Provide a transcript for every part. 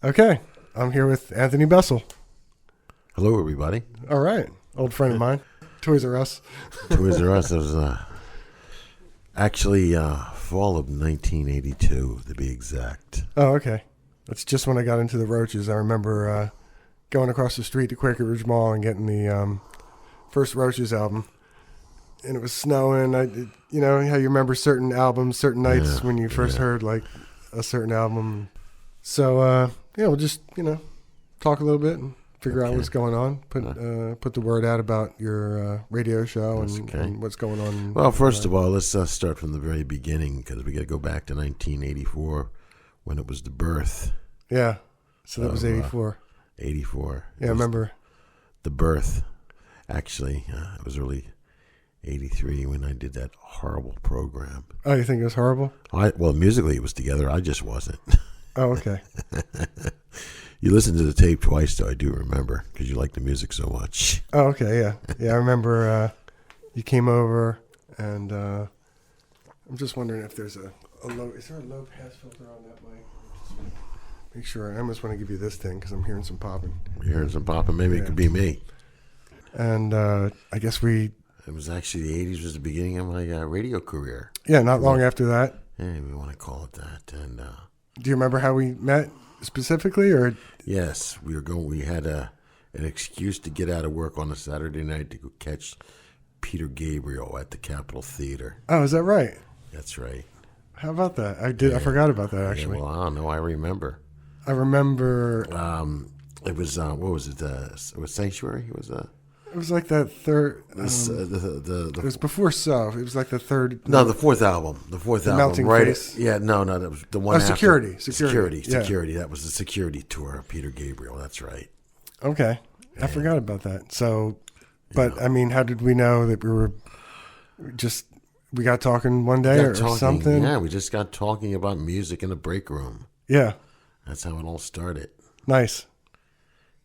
Okay, I'm here with Anthony Bessel. Hello, everybody. All right, old friend of mine, Toys R Us. Toys R Us was actually fall of 1982, to be exact. Oh, okay. That's just when I got into the Roaches. I remember going across the street to Quaker Mall and getting the first Roaches album. And it was snowing. You know how you remember certain albums, certain nights when you first heard like a certain album. So we'll just talk a little bit and figure out what's going on. Put the word out about your radio show and what's going on. Well, first of all, let's start from the very beginning because we got to go back to 1984 when it was the birth. Yeah, so that was 84. 84. Yeah, I remember the birth. Actually, it was early 83 when I did that horrible program. Oh, you think it was horrible? Well, musically it was together. I just wasn't. Oh, okay. You listened to the tape twice, though, I do remember, because you like the music so much. Oh, okay, yeah. Yeah, I remember you came over, and I'm just wondering if there's a low... Is there a low pass filter on that mic? Make sure. I almost want to give you this thing, because I'm hearing some popping. You're hearing some popping? Maybe it could be me. And I guess It was actually the 80s was the beginning of my radio career. Yeah, not long after that. Yeah, we want to call it that. And do you remember how we met specifically, or? Yes, we had an excuse to get out of work on a Saturday night to go catch Peter Gabriel at the Capitol Theater. Oh, is that right? That's right. How about that? I forgot about that, actually. Yeah, well, I don't know. I remember. I remember. It was what was it? It was Sanctuary. It was like that third. It was before So. It was like the third. No, the fourth album. The album, Melting right? Face. Yeah, no, that was the one. After. Security. Security. That was the Security tour of Peter Gabriel. That's right. Okay, I forgot about that. So, but I mean, how did we know that we got talking one day or something? Yeah, we just got talking about music in the break room. Yeah, that's how it all started. Nice.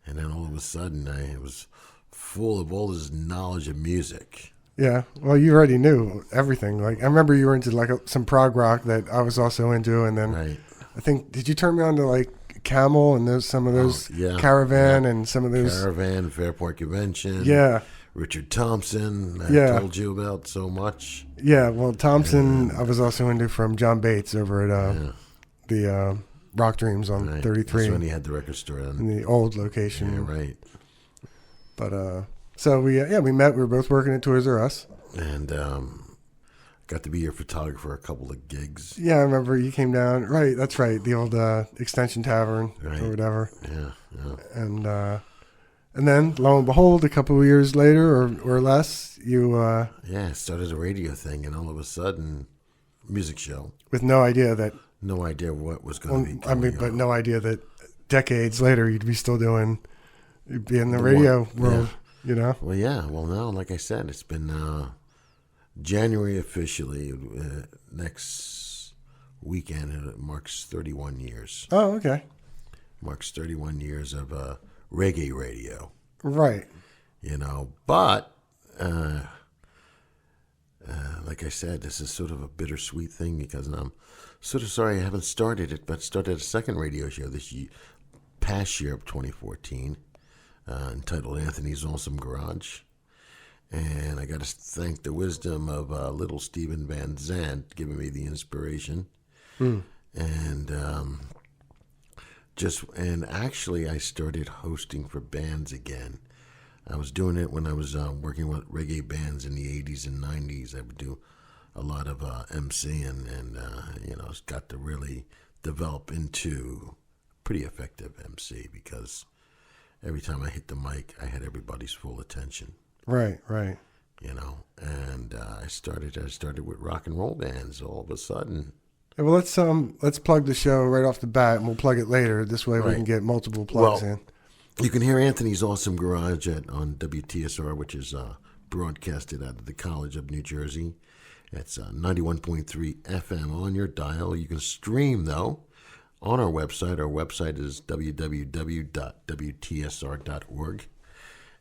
And then all of a sudden, I was full of all this knowledge of music. Yeah, well, you already knew everything. Like I remember you were into like some prog rock that I was also into, and then I think did you turn me on to like Camel and some of those Caravan and some of those Caravan, Fairport Convention. Yeah, Richard Thompson. I told you about so much. Yeah, well, Thompson I was also into from John Bates over at the Rock Dreams on 33. That's when he had the record store in the old location. Yeah, right. But so we met. We were both working at Toys R Us, and got to be your photographer a couple of gigs. Yeah, I remember you came down. Right, that's right. The old Extension Tavern or whatever. Yeah. And then lo and behold, a couple of years later or less, you started a radio thing, and all of a sudden, music show with no idea what was going to be. But no idea that decades later you'd be still doing. You'd be in the radio world, you know? Well, yeah. Well, now, like I said, it's been January officially. Next weekend, it marks 31 years. Oh, okay. Marks 31 years of reggae radio. Right. But, like I said, this is sort of a bittersweet thing because I'm sort of sorry I haven't started it, but started a second radio show this past year of 2014. Entitled Anthony's Awesome Garage. And I got to thank the wisdom of little Steven Van Zandt giving me the inspiration. And actually I started hosting for bands again. I was doing it when I was working with reggae bands in the 80s and 90s. I would do a lot of MCing and got to really develop into pretty effective MC because every time I hit the mic, I had everybody's full attention. Right. And I started with rock and roll bands all of a sudden. Yeah, well, let's plug the show right off the bat, and we'll plug it later. This way we can get multiple plugs in. You can hear Anthony's Awesome Garage on WTSR, which is broadcasted out of the College of New Jersey. It's 91.3 FM on your dial. You can stream, though, on our website. Our website is www.wtsr.org.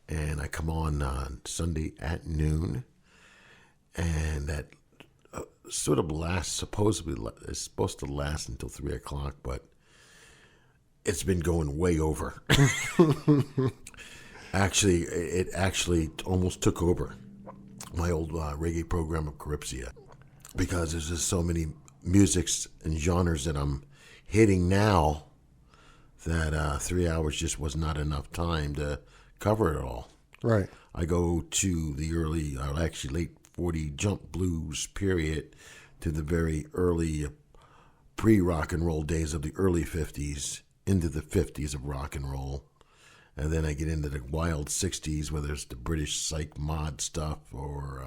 And I come on Sunday at noon. And that sort of supposedly is supposed to last until 3 o'clock, but it's been going way over. Actually, it actually almost took over my old reggae program of Caribsia, because there's just so many musics and genres that I'm hitting now that 3 hours just was not enough time to cover it all. Right. I go to the early, actually late 40 jump blues period to the very early pre-rock and roll days of the early 50s into the 50s of rock and roll. And then I get into the wild 60s, whether it's the British psych mod stuff or,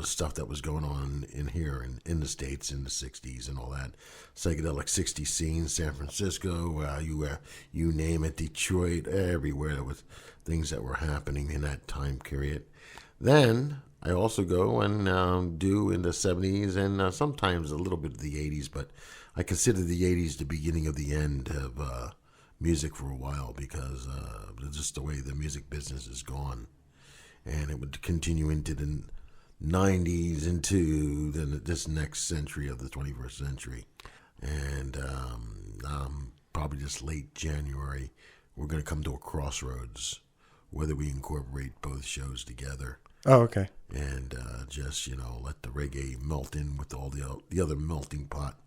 stuff that was going on in here in the States in the 60s and all that. Psychedelic 60s scene, San Francisco, you name it, Detroit, everywhere. There was things that were happening in that time period. Then I also go and do in the 70s and sometimes a little bit of the 80s, but I consider the 80s the beginning of the end of music for a while, because just the way the music business is gone. And it would continue into the 90s, into this next century of the 21st century. And probably just late January, we're going to come to a crossroads, whether we incorporate both shows together. Oh, okay. And just, let the reggae melt in with all the other melting pot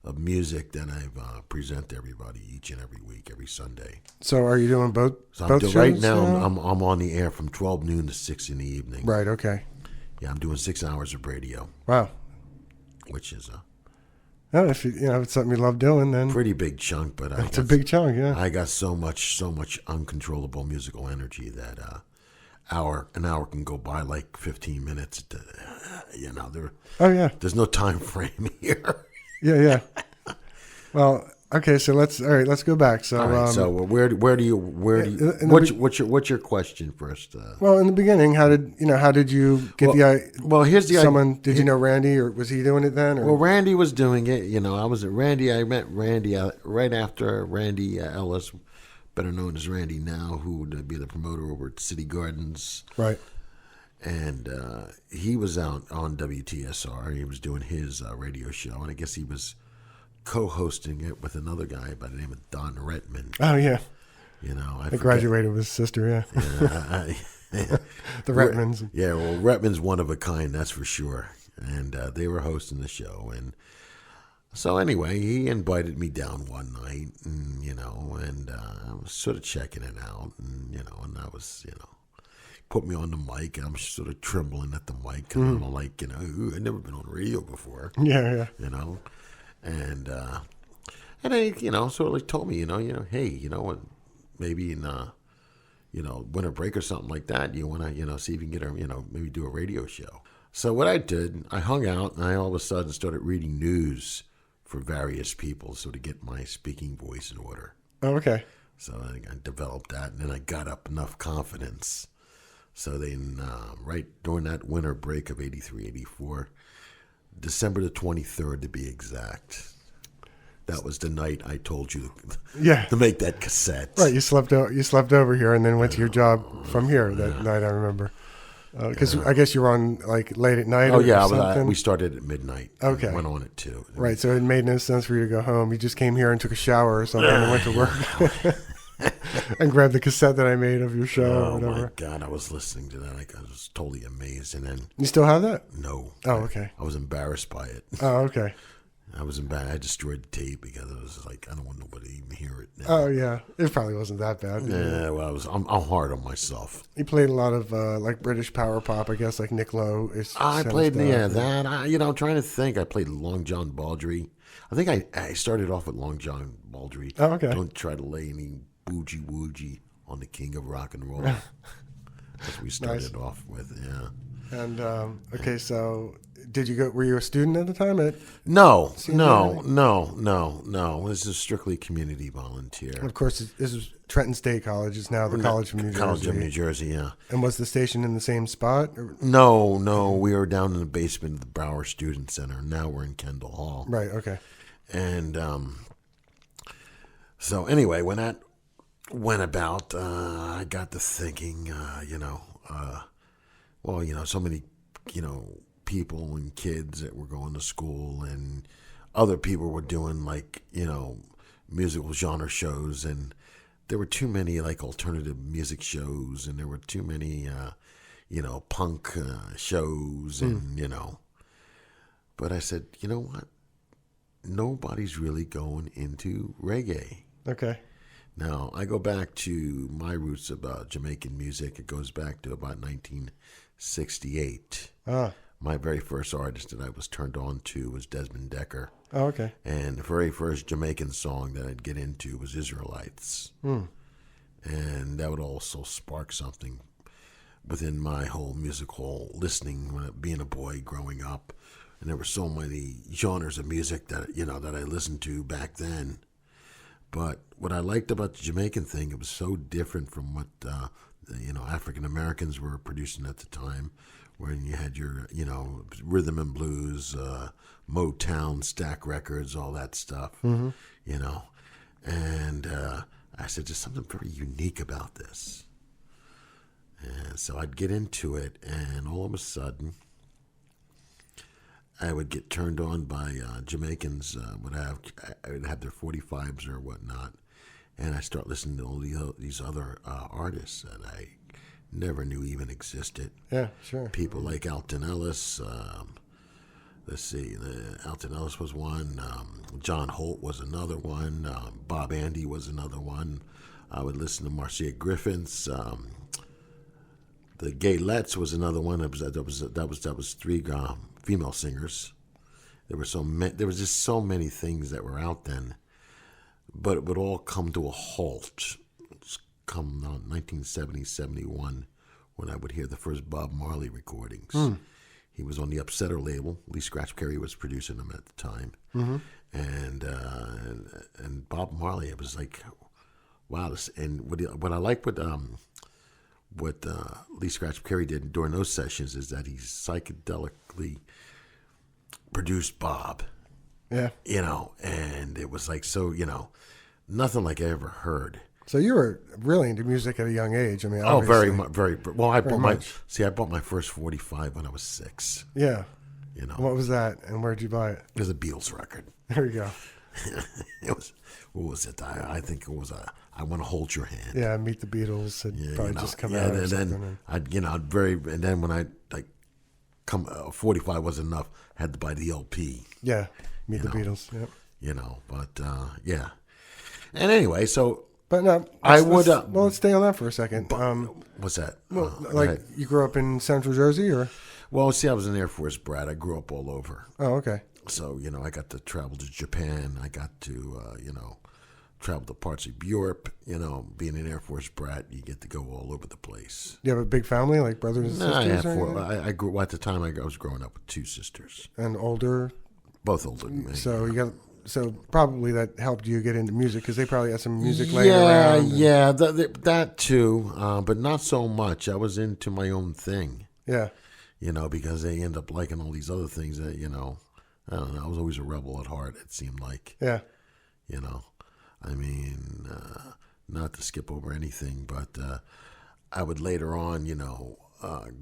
of music that I present to everybody each and every week, every Sunday. So are you doing both? So both shows right now, I'm on the air from 12 noon to 6 in the evening. Right. Okay. Yeah, I'm doing 6 hours of radio. Wow. Which is if it's something you love doing, then pretty big chunk. But it's a big chunk. Yeah. I got so much uncontrollable musical energy that an hour can go by like 15 minutes. Oh yeah. There's no time frame here. Yeah. Well, okay. So let's go back. So, all right, so where do you what's your question first? Well, in the beginning, how did you get here's the someone? Did you know Randy, or was he doing it then? Or? Well, Randy was doing it. I was at Randy. I met Randy right after Randy Ellis, better known as Randy now, who would be the promoter over at City Gardens. Right. And he was out on WTSR. He was doing his radio show, and I guess he was co-hosting it with another guy by the name of Don Rettman. Oh yeah. I graduated with his sister. Yeah. The Rettmans. Yeah, well, Rettman's one of a kind, that's for sure. And they were hosting the show, and so anyway, he invited me down one night, and I was sort of checking it out, and I was put me on the mic, and I'm sort of trembling at the mic because I'm like, I've never been on radio before. Yeah. And they, sort of like told me, hey, maybe in, winter break or something like that, you want to, see if you can get maybe do a radio show. So what I did, I hung out, and I all of a sudden started reading news for various people, so to get my speaking voice in order. Oh, okay. So I developed that, and then I got up enough confidence. So then, right during that winter break of 83, 84, December the 23rd to be exact, that was the night I told you to make that cassette. Right, you slept over here and then went to your job from here that night, I remember. Because I guess you were on like late at night. Oh yeah, we started at midnight. Okay, went on at 2. Right, so it made no sense for you to go home. You just came here and took a shower or something and went to work and grabbed the cassette that I made of your show. Oh or whatever. My God, I was listening to that. I was totally amazed. And then you still have that? No. Oh, okay. I was embarrassed by it. Oh, okay. I was embarrassed. I destroyed the tape because it was like I don't want nobody to even hear it now. Oh yeah, it probably wasn't that bad. Yeah, well, I'm hard on myself. You played a lot of like British power pop, I guess, like Nick Lowe. I played that. I'm trying to think. I played Long John Baldry. I think I started off with Long John Baldry. Oh, okay. Don't try to lay any bougie woogee on the king of rock and roll. That's what we started off with. Yeah. And okay, so did you go? Were you a student at the time? No. This is strictly community volunteer. Of course, this is Trenton State College. It's now the College of New Jersey. College of New Jersey, yeah. And was the station in the same spot? Or? No. We were down in the basement of the Brower Student Center. Now we're in Kendall Hall. Right. Okay. And so anyway, when that went about, I got to thinking, so many, people and kids that were going to school, and other people were doing like, musical genre shows, and there were too many like alternative music shows, and there were too many, punk shows, and But I said, you know what? Nobody's really going into reggae. Okay. Now, I go back to my roots about Jamaican music. It goes back to about 1968. Ah. My very first artist that I was turned on to was Desmond Decker. Oh, okay. And the very first Jamaican song that I'd get into was Israelites. And that would also spark something within my whole musical listening, being a boy growing up. And there were so many genres of music that, that I listened to back then. But what I liked about the Jamaican thing, it was so different from what, African Americans were producing at the time, when you had your, rhythm and blues, Motown, Stack Records, all that stuff, And I said, there's something very unique about this. And so I'd get into it, and all of a sudden, I would get turned on by Jamaicans. I would have their 45s or whatnot, and I start listening to all these other artists that I never knew even existed. Yeah, sure. People like Alton Ellis. Let's see, Alton Ellis was one. John Holt was another one. Bob Andy was another one. I would listen to Marcia Griffiths. The Gaylettes was another one. That was three female singers. There was just so many things that were out then, but it would all come to a halt. Come 1970, 71, when I would hear the first Bob Marley recordings. He was on the Upsetter label. Lee Scratch Perry was producing them at the time, and Bob Marley. It was like, wow. And what I like what Lee Scratch Perry did during those sessions is that he psychedelically produced Bob. Yeah. And it was like, so, nothing like I ever heard. So you were really into music at a young age. I mean, oh, obviously. very much, very. Well, I bought much. I bought my first 45 when I was 6. Yeah. What was that, and where'd you buy it? It was a Beatles record. There you go. It was. What was it? I think it was I Want to Hold Your Hand. Yeah, Meet the Beatles had probably just come out. And then and then when I 45 wasn't enough. Had to buy the LP. Yeah, Meet the Beatles. Yep. But yeah. And anyway, so. But no, let's stay on that for a second. What's that? You grew up in Central Jersey, or? Well, see, I was an Air Force brat. I grew up all over. Oh, okay. So I got to travel to Japan. I got to travel to parts of Europe. Being an Air Force brat, you get to go all over the place. You have a big family, like brothers and sisters? I have 4. I grew at the time. I was growing up with 2 sisters. And older? Both older than me. So probably that helped you get into music, because they probably had some music laying around. Yeah, that too, but not so much. I was into my own thing. Yeah. Because they end up liking all these other things that, I don't know. I was always a rebel at heart, it seemed like. Yeah. I mean, not to skip over anything, but I would later on,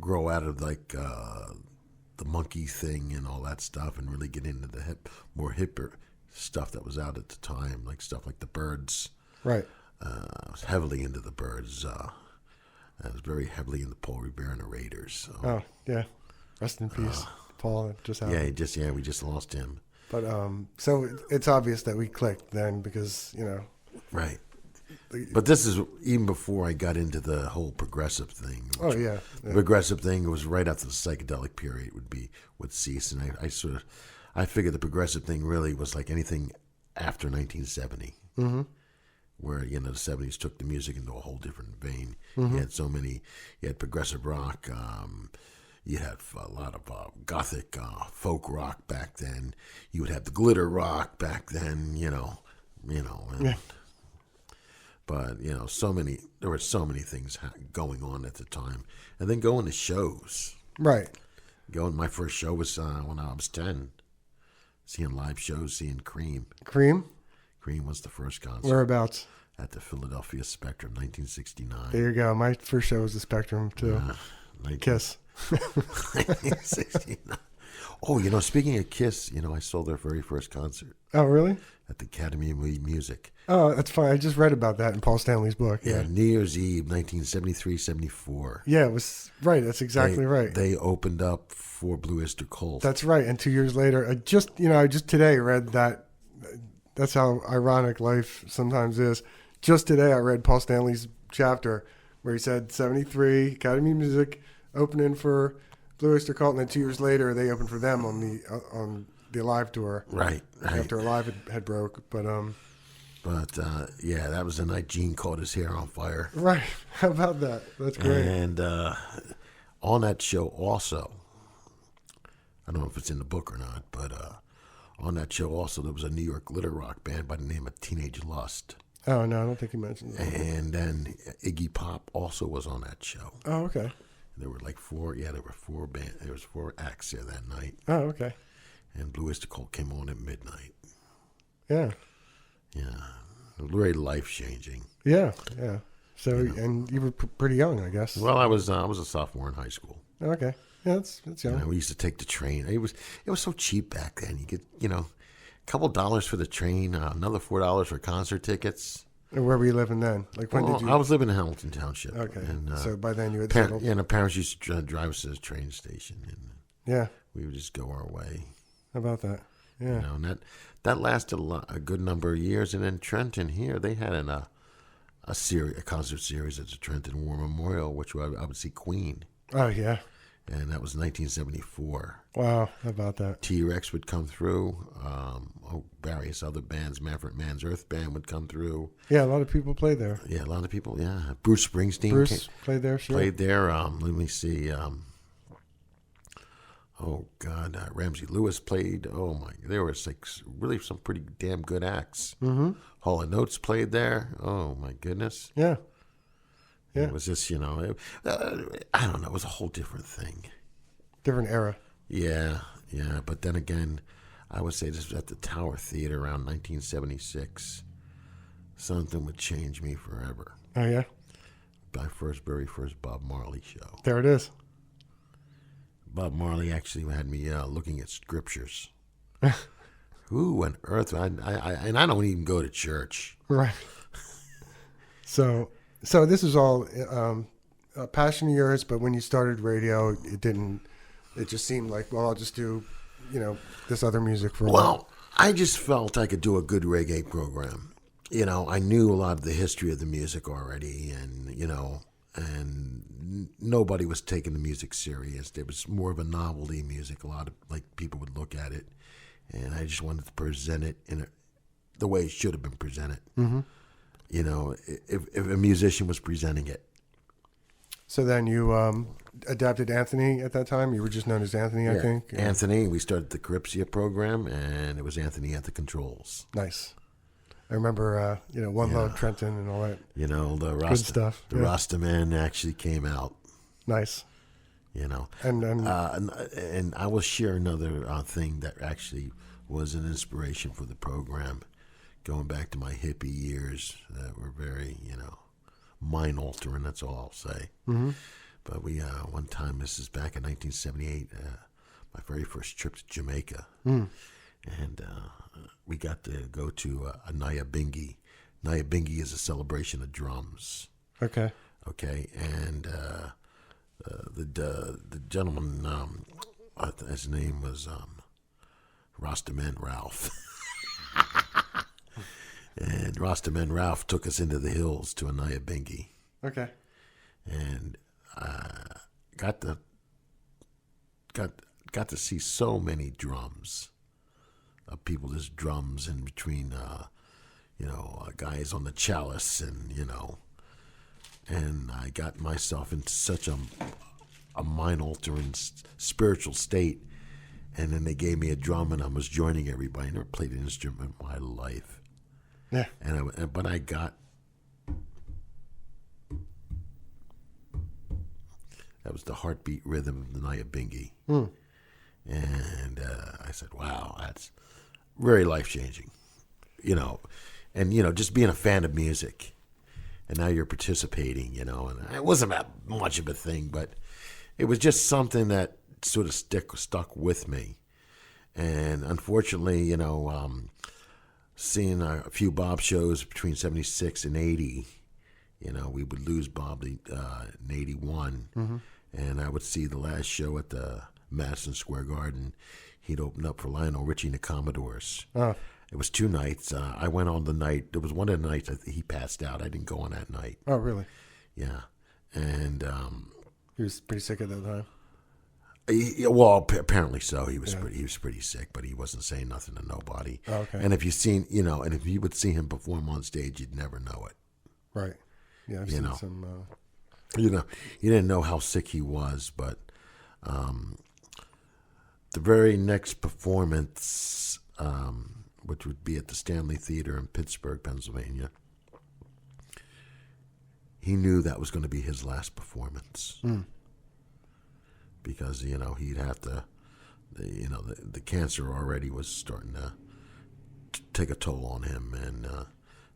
grow out of like the monkey thing and all that stuff, and really get into the more hipper stuff that was out at the time, like stuff like the Byrds. Right. I was heavily into the Byrds. I was very heavily into Paul Revere and the Raiders. So. Oh, yeah. Rest in peace, Paul. Just happened. We just lost him. But so it's obvious that we clicked then, because Right. But this is even before I got into the whole progressive thing. Yeah. The progressive thing was right after the psychedelic period would cease, and I figured the progressive thing really was like anything after 1970, where the 70s took the music into a whole different vein. You had you had progressive rock. You had a lot of gothic folk rock back then. You would have the glitter rock back then. And, But there were so many things going on at the time, and then going to shows. Right. My first show was when I was 10. Seeing live shows, seeing Cream. Cream was the first concert. Whereabouts? At the Philadelphia Spectrum, 1969. There you go. My first show was the Spectrum too. Kiss. 1969. Oh, speaking of Kiss, I saw their very first concert Oh, really? at the Academy of Music. Oh, that's fine. I just read about that in Paul Stanley's book. Yeah, New Year's Eve, 1973-74. Yeah, it was right. That's exactly right. They opened up for Blue Oyster Cult. That's right. And 2 years later, I just today read that. That's how ironic life sometimes is. Just today, I read Paul Stanley's chapter where he said 73 Academy of Music opening for Blue Oyster Cult, and then 2 years later, they opened for them on the Alive tour. Right. After Alive had broke, but yeah, that was the night Gene caught his hair on fire. Right. How about that? That's great. And on that show also, I don't know if it's in the book or not, but on that show also there was a New York glitter rock band by the name of Teenage Lust. Oh, no, I don't think he mentioned that. And then Iggy Pop also was on that show. Oh, okay. There were like four acts there that night. Oh, okay. And Blue Oyster Cult came on at midnight. Yeah. Yeah. Very life-changing. Yeah, yeah. So, and you were pretty young, I guess. Well, I was a sophomore in high school. Okay. Yeah, that's young. We used to take the train. It was so cheap back then. You get, a couple dollars for the train, another $4 for concert tickets. And where were you living then? Like when did you? I was living in Hamilton Township. Okay. And, so by then you had settled. Yeah, the parents used to drive us to the train station, and yeah, we would just go our way. How about that? Yeah. And that lasted a good number of years. And then Trenton here, they had a concert series at the Trenton War Memorial, which I would see Queen. Oh yeah. And that was 1974. Wow, how about that? T-Rex would come through. Various other bands, Manfred Mann's Earth Band would come through. Yeah, a lot of people played there. Yeah, a lot of people. Yeah, Bruce Springsteen played there. Sure. Played there. Let me see. Ramsey Lewis played. Oh my, there was really some pretty damn good acts. Mm-hmm. Hall & Oates played there. Oh my goodness. Yeah. Yeah. It was just, I don't know. It was a whole different thing. Different era. Yeah. But then again, I would say this was at the Tower Theater around 1976. Something would change me forever. Oh, yeah? My very first Bob Marley show. There it is. Bob Marley actually had me looking at scriptures. Who on earth? And I don't even go to church. Right. So this is all a passion of yours, but when you started radio, it didn't. It just seemed like, well, I'll just do, this other music for a while. Well, I just felt I could do a good reggae program. I knew a lot of the history of the music already, and nobody was taking the music serious. It was more of a novelty music. A lot of people would look at it, and I just wanted to present it the way it should have been presented. Mm-hmm. If a musician was presenting it. So then you adapted Anthony at that time? You were just known as Anthony, I think? Yeah. Anthony. We started the Carypsia program, and it was Anthony at the controls. Nice. I remember, One Love Trenton and all that. The good stuff. The Rasta Man actually came out. Nice. And I will share another thing that actually was an inspiration for the program. Going back to my hippie years that were very, mind-altering, that's all I'll say. Mm-hmm. But we, one time, this is back in 1978, my very first trip to Jamaica. Mm. And we got to go to a Nyabingi. Nyabingi is a celebration of drums. Okay. And the gentleman, his name was Rastaman Ralph. And Rastaman Ralph took us into the hills to a Nyabingi. Okay. And got to see so many drums. People just drums in between, guys on the chalice, and I got myself into such a mind-altering spiritual state, and then they gave me a drum, and I was joining everybody. I never played an instrument in my life. Yeah. But I got, that was the heartbeat rhythm of the Nyabingi. Mm. And I said, wow, that's very life-changing, and, just being a fan of music, and now you're participating, and it wasn't that much of a thing, but it was just something that sort of stuck with me. And unfortunately, seeing a few Bob shows between 76 and 80, we would lose Bob in 81. Mm-hmm. And I would see the last show at the Madison Square Garden. He'd opened up for Lionel Richie and the Commodores. Oh, It was 2 nights. I went on the night. There was one of the nights he passed out. I didn't go on that night. oh, really? Yeah. And, He was pretty sick at that time. apparently so. He was pretty sick, but he wasn't saying nothing to nobody. Oh, okay. And if if you would see him perform on stage, you'd never know it. Right. Yeah, I've seen some. You didn't know how sick he was, but the very next performance, which would be at the Stanley Theater in Pittsburgh, Pennsylvania, he knew that was going to be his last performance. Because, he'd have to, the cancer already was starting to take a toll on him. And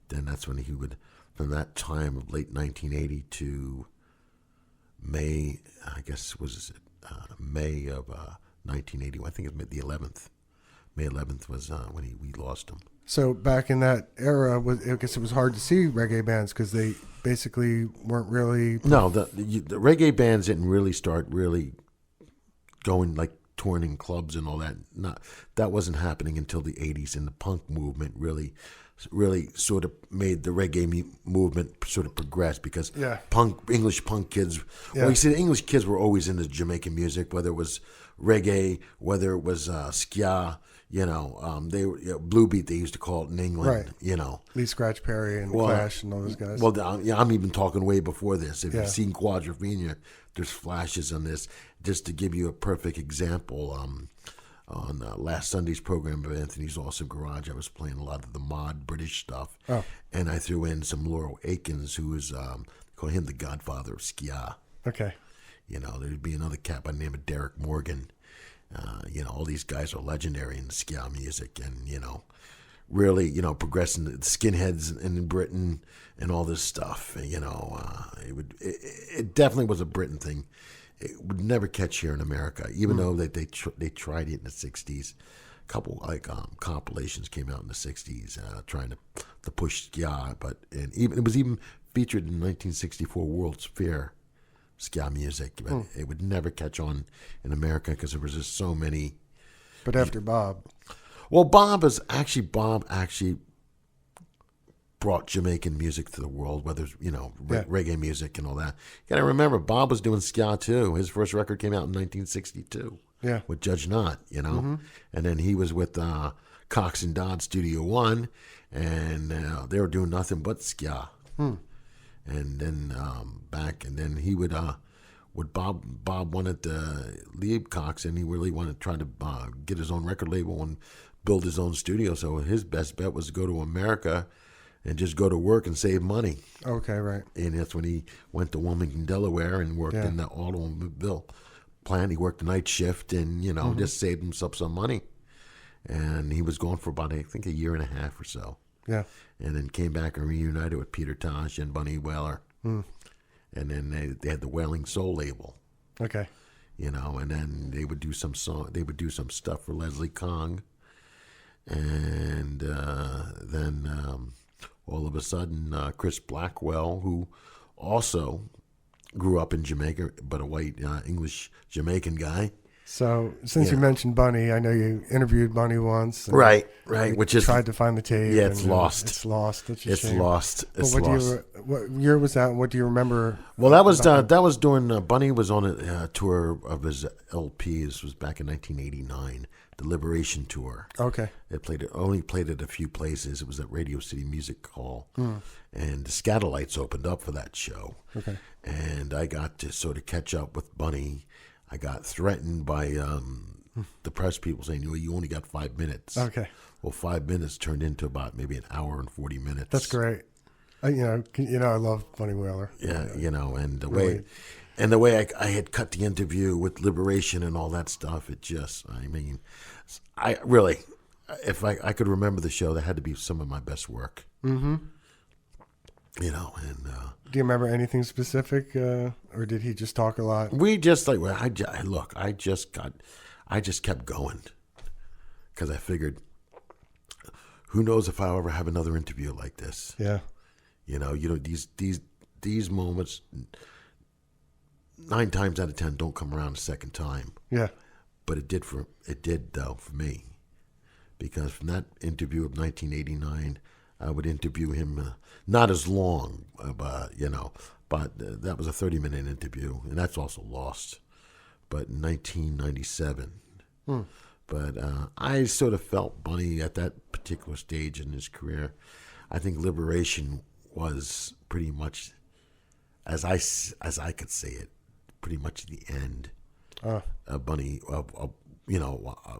then that's when he would, from that time of late 1980 to May, I guess, May of 1980. I think it was the 11th. May 11th was when we lost him. So back in that era, I guess it was hard to see reggae bands because they basically weren't really. No, the reggae bands didn't really start going like touring in clubs and all that. That wasn't happening until the 80s, and the punk movement really sort of made the reggae movement sort of progress because English punk kids. Yeah. Well, you see, the English kids were always into Jamaican music, whether it was reggae, whether it was ska. They were Blue Beat. They used to call it in England. Right. Lee Scratch Perry and Clash and all those guys. Well, I'm even talking way before this. If you've seen Quadrophenia, there's flashes on this. Just to give you a perfect example, on last Sunday's program of Anthony's Awesome Garage, I was playing a lot of the mod British stuff, and I threw in some Laurel Akins, who is call him the Godfather of Skia. Okay. There'd be another cat by the name of Derek Morgan. All these guys are legendary in ska music, and really, progressing the skinheads in Britain and all this stuff. It definitely was a Britain thing. It would never catch here in America, even though they tried it in the '60s. A couple compilations came out in the '60s trying to push ska, it was even featured in the 1964 World's Fair. Ska music, but it would never catch on in America because there was just so many. But after Bob. Well, Bob actually brought Jamaican music to the world, whether it's, reggae music and all that. You got to remember, Bob was doing ska too. His first record came out in 1962 with Judge Knott, and then he was with Cox and Dodd Studio One, and they were doing nothing but ska. And then then he would Bob wanted to leave Cox, and he really wanted to try to get his own record label and build his own studio. So his best bet was to go to America and just go to work and save money. Okay, right. And that's when he went to Wilmington, Delaware, and worked in the automobile plant. He worked the night shift and just saved himself some money. And he was gone for about I think a year and a half or so. Yeah. And then came back and reunited with Peter Tosh and Bunny Wailer. And then they had the Wailing Soul label. Okay. And then they would do some stuff for Leslie Kong. And then all of a sudden, Chris Blackwell, who also grew up in Jamaica, but a white English Jamaican guy. So, since you mentioned Bunny, I know you interviewed Bunny once. Right. Which is tried to find the tape. Yeah, it's lost. It's lost. It's shame. Lost. It's lost. What year was that? What do you remember? Well, that was during Bunny was on a tour of his LP. This was back in 1989, the Liberation Tour. Okay. Only played it a few places. It was at Radio City Music Hall, and the Scatolites opened up for that show. Okay. And I got to sort of catch up with Bunny. I got threatened by the press people saying, "You only got 5 minutes." Okay. Well, 5 minutes turned into about maybe an hour and 40 minutes. That's great. I love Bunny Wailer. Yeah, and the way, I had cut the interview with Liberation and all that stuff. I really, if I could remember the show, that had to be some of my best work. Mm-hmm. And do you remember anything specific, or did he just talk a lot? We just I just kept going. because I figured, who knows if I'll ever have another interview like this. Yeah. These moments, 9 times out of 10 don't come around a second time. Yeah. But it did for me, because from that interview of 1989, I would interview him not as long, but that was a 30-minute interview, and that's also lost. But in 1997, but I sort of felt Bunny at that particular stage in his career. I think Liberation was pretty much, as I could say it, pretty much the end of Bunny, of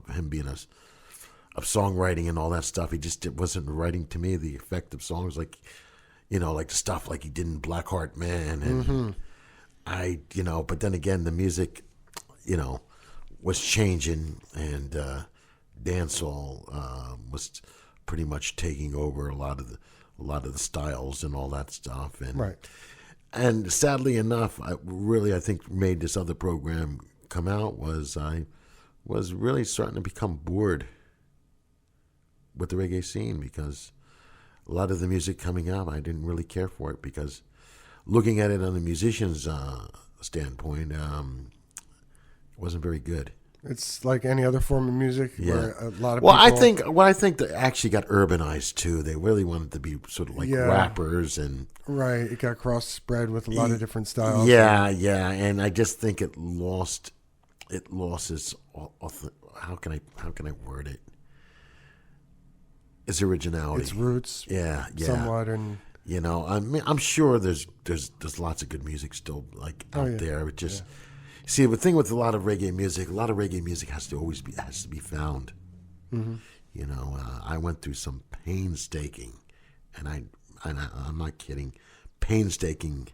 him being of songwriting and all that stuff. It wasn't writing to me the effective songs like the stuff like he did in Blackheart Man, and but then again the music, was changing, and dancehall was pretty much taking over a lot of the styles and all that stuff, and right. And sadly enough, I think made this other program come out was I was really starting to become bored with the reggae scene, because a lot of the music coming out, I didn't really care for it, because looking at it on the musician's standpoint, it wasn't very good. It's like any other form of music. Yeah. Where a lot of well, people... I think that actually got urbanized too. They really wanted to be sort of like rappers, and right. It got cross-spread with a lot of different styles. Yeah, and I just think it lost its, how can I word it? Its originality, its roots. Yeah. Somewhat, and I'm sure there's lots of good music still out there. It just see, the thing with a lot of reggae music has to be found. Mm-hmm. I went through some painstaking, and I'm not kidding, painstaking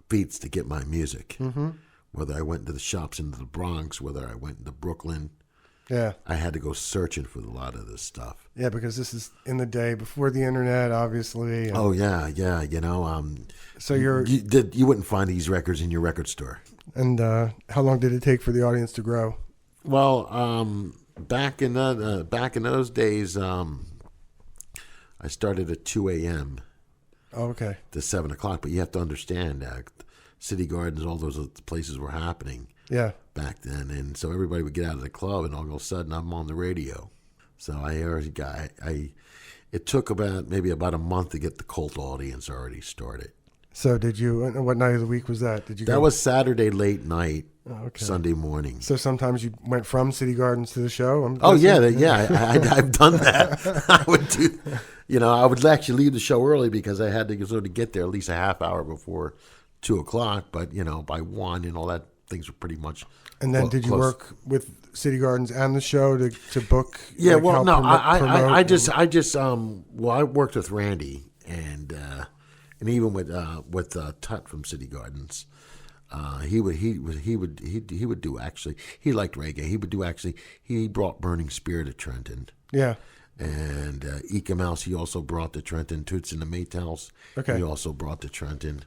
beats to get my music. Mm-hmm. Whether I went into the shops into the Bronx, whether I went into Brooklyn. Yeah, I had to go searching for a lot of this stuff. Yeah, because this is in the day before the internet, obviously. And oh yeah. So you wouldn't find these records in your record store. And how long did it take for the audience to grow? Well, back in those days, I started at 2 a.m. Oh, okay. To 7 o'clock. But you have to understand, City Gardens, all those places were happening. Yeah. Back then, and so everybody would get out of the club, and all of a sudden I'm on the radio. So it took maybe about a month to get the cult audience already started. So what night of the week was that? That was Saturday late night, Sunday morning. So sometimes you went from City Gardens to the show? I've done that. I would do, I would actually leave the show early because I had to sort of get there at least a half hour before 2 o'clock, but by 1 and all that, things were pretty much. And then did you work with City Gardens and the show to book? Yeah, I worked with Randy and even with Tut from City Gardens. He would do, actually, he liked reggae. He brought Burning Spear to Trenton. Yeah. And Eka Mouse, he also brought to Trenton. Toots and the Maytals, he also brought to Trenton.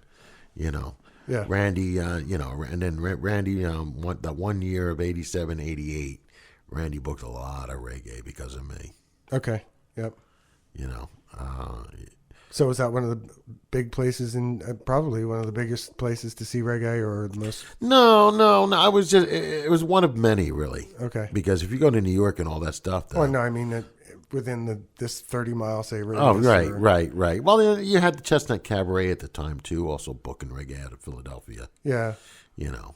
Yeah. Randy, and then Randy, that 1 year of 87, 88, Randy booked a lot of reggae because of me. Okay. Yep. So was that one of the big places probably one of the biggest places to see reggae, or the most? No. It was one of many, really. Okay. Because if you go to New York and all that stuff. Oh, no, I mean within this 30-mile, say, radius. Oh, right. Well, you had the Chestnut Cabaret at the time, too, also booking reggae out of Philadelphia. Yeah.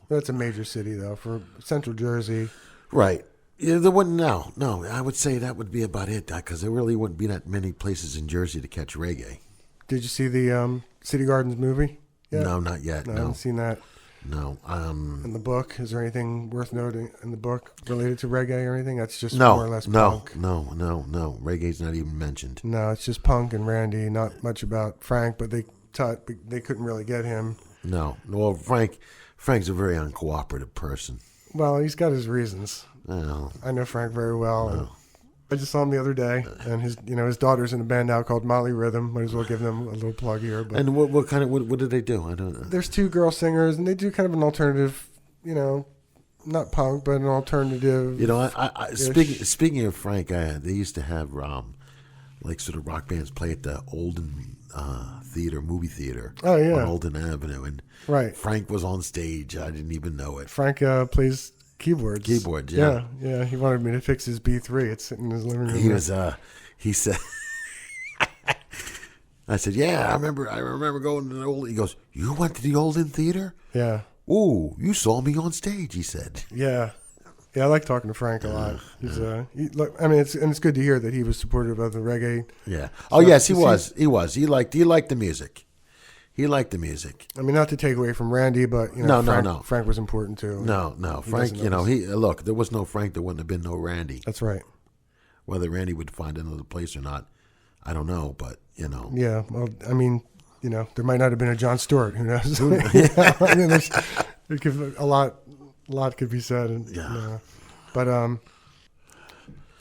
That's a major city, though, for Central Jersey. Right. Yeah, there wouldn't, no, I would say that would be about it, because there really wouldn't be that many places in Jersey to catch reggae. Did you see the City Gardens movie yet? No, not yet, no. I haven't seen that. No. In the book, is there anything worth noting in the book related to reggae or anything? That's just more or less punk. No. Reggae's not even mentioned. No, it's just Punk and Randy. Not much about Frank, but they couldn't really get him. No. Well, Frank's a very uncooperative person. Well, he's got his reasons. Oh. I know Frank very well. Oh. I just saw him the other day, and his daughter's in a band now called Molly Rhythm. Might as well give them a little plug here. But and what did they do? I don't know. There's 2 girl singers, and they do kind of an alternative, not punk, but an alternative. You know, speaking of Frank, they used to have like sort of rock bands play at the Olden movie theater. Oh yeah, on Olden Avenue, and right. Frank was on stage. I didn't even know it. Frank plays keyboards. Keyboards, yeah. Yeah. He wanted me to fix his B3. It's sitting in his living room. He said, I said, yeah, I remember going to the Olden. He goes, you went to the Olden Theater? Yeah. Ooh, you saw me on stage, he said. Yeah. Yeah, I like talking to Frank a lot. He's it's good to hear that he was supportive of the reggae. Yeah. Oh, yes, he was. He was. He liked the music. He liked the music. I mean, not to take away from Randy, but no. Frank was important too. No. Frank, look, there was no Frank, there wouldn't have been no Randy. That's right. Whether Randy would find another place or not, I don't know, but Yeah, well, I mean, there might not have been a Jon Stewart. Who knows? I mean, a lot could be said. And, but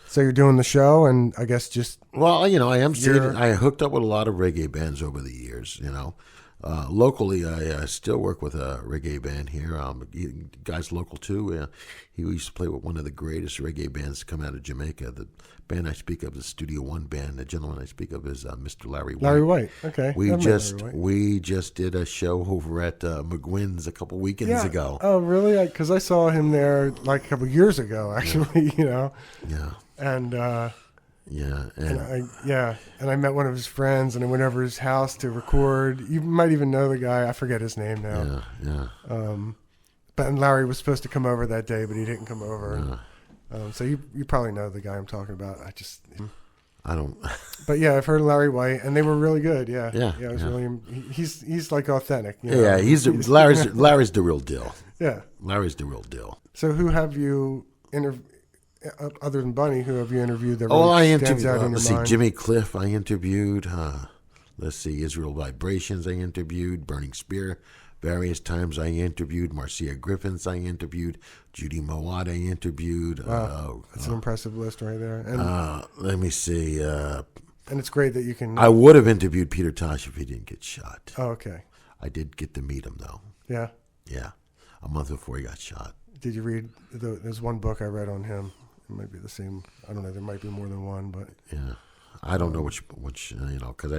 so you're doing the show, and I guess just I am seeing. I hooked up with a lot of reggae bands over the years. Locally, I still work with a reggae band here. Guy's local too. He used to play with one of the greatest reggae bands to come out of Jamaica. The band I speak of is Studio One band. The gentleman I speak of is Mr. Larry White. Larry White. Okay. We just did a show over at McGuinn's a couple weekends ago. Oh, really? Because I saw him there like a couple years ago, actually. Yeah. And. Yeah, and I met one of his friends, and I went over to his house to record. You might even know the guy. I forget his name now. Yeah. But Larry was supposed to come over that day, but he didn't come over. So you probably know the guy I'm talking about. I don't. But yeah, I've heard of Larry White, and they were really good. Yeah. It was really. He's like authentic. Yeah, Larry's the real deal. Yeah. Larry's the real deal. So who have you interviewed? Other than Bunny, who have you interviewed that I stands out in your mind? Jimmy Cliff I interviewed. Let's see, Israel Vibrations I interviewed. Burning Spear various times I interviewed. Marcia Griffiths I interviewed. Judy Mowatt I interviewed. Wow, that's an impressive list right there. And, let me see. And it's great that you can... I would have interviewed Peter Tosh if he didn't get shot. Oh, okay. I did get to meet him, though. Yeah? Yeah. A month before he got shot. Did you read... There's one book I read on him. It might be the same. I don't know. There might be more than one, but yeah, I don't know which because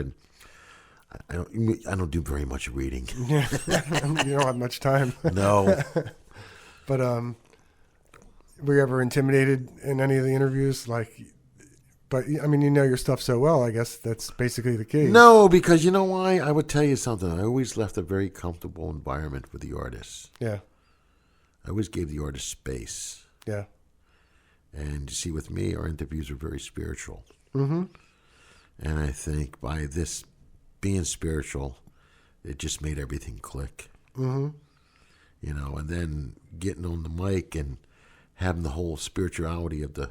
I don't do very much reading. Yeah, you don't have much time. No. But were you ever intimidated in any of the interviews? But I mean, your stuff so well. I guess that's basically the case. No, because you know why? I would tell you something. I always left a very comfortable environment for the artists. Yeah. I always gave the artist space. Yeah. And you see, with me, our interviews are very spiritual. Mm-hmm. And I think by this being spiritual, it just made everything click. Mm-hmm. And then getting on the mic and having the whole spirituality of the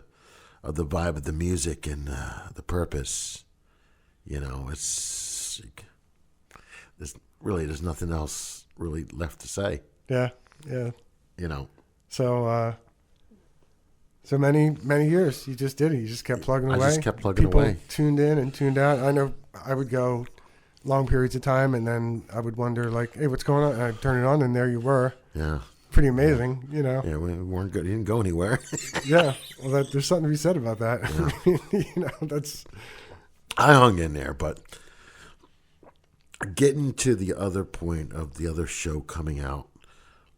vibe of the music and the purpose. It's there's nothing else really left to say. Yeah. So many years, you just did it. You just kept plugging away. I just kept plugging away. People tuned in and tuned out. I know I would go long periods of time, and then I would wonder, hey, what's going on? And I'd turn it on, and there you were. Yeah. Pretty amazing, Yeah, we weren't good. You didn't go anywhere. Yeah. Well, there's something to be said about that. Yeah. That's... I hung in there, but getting to the other point of the other show coming out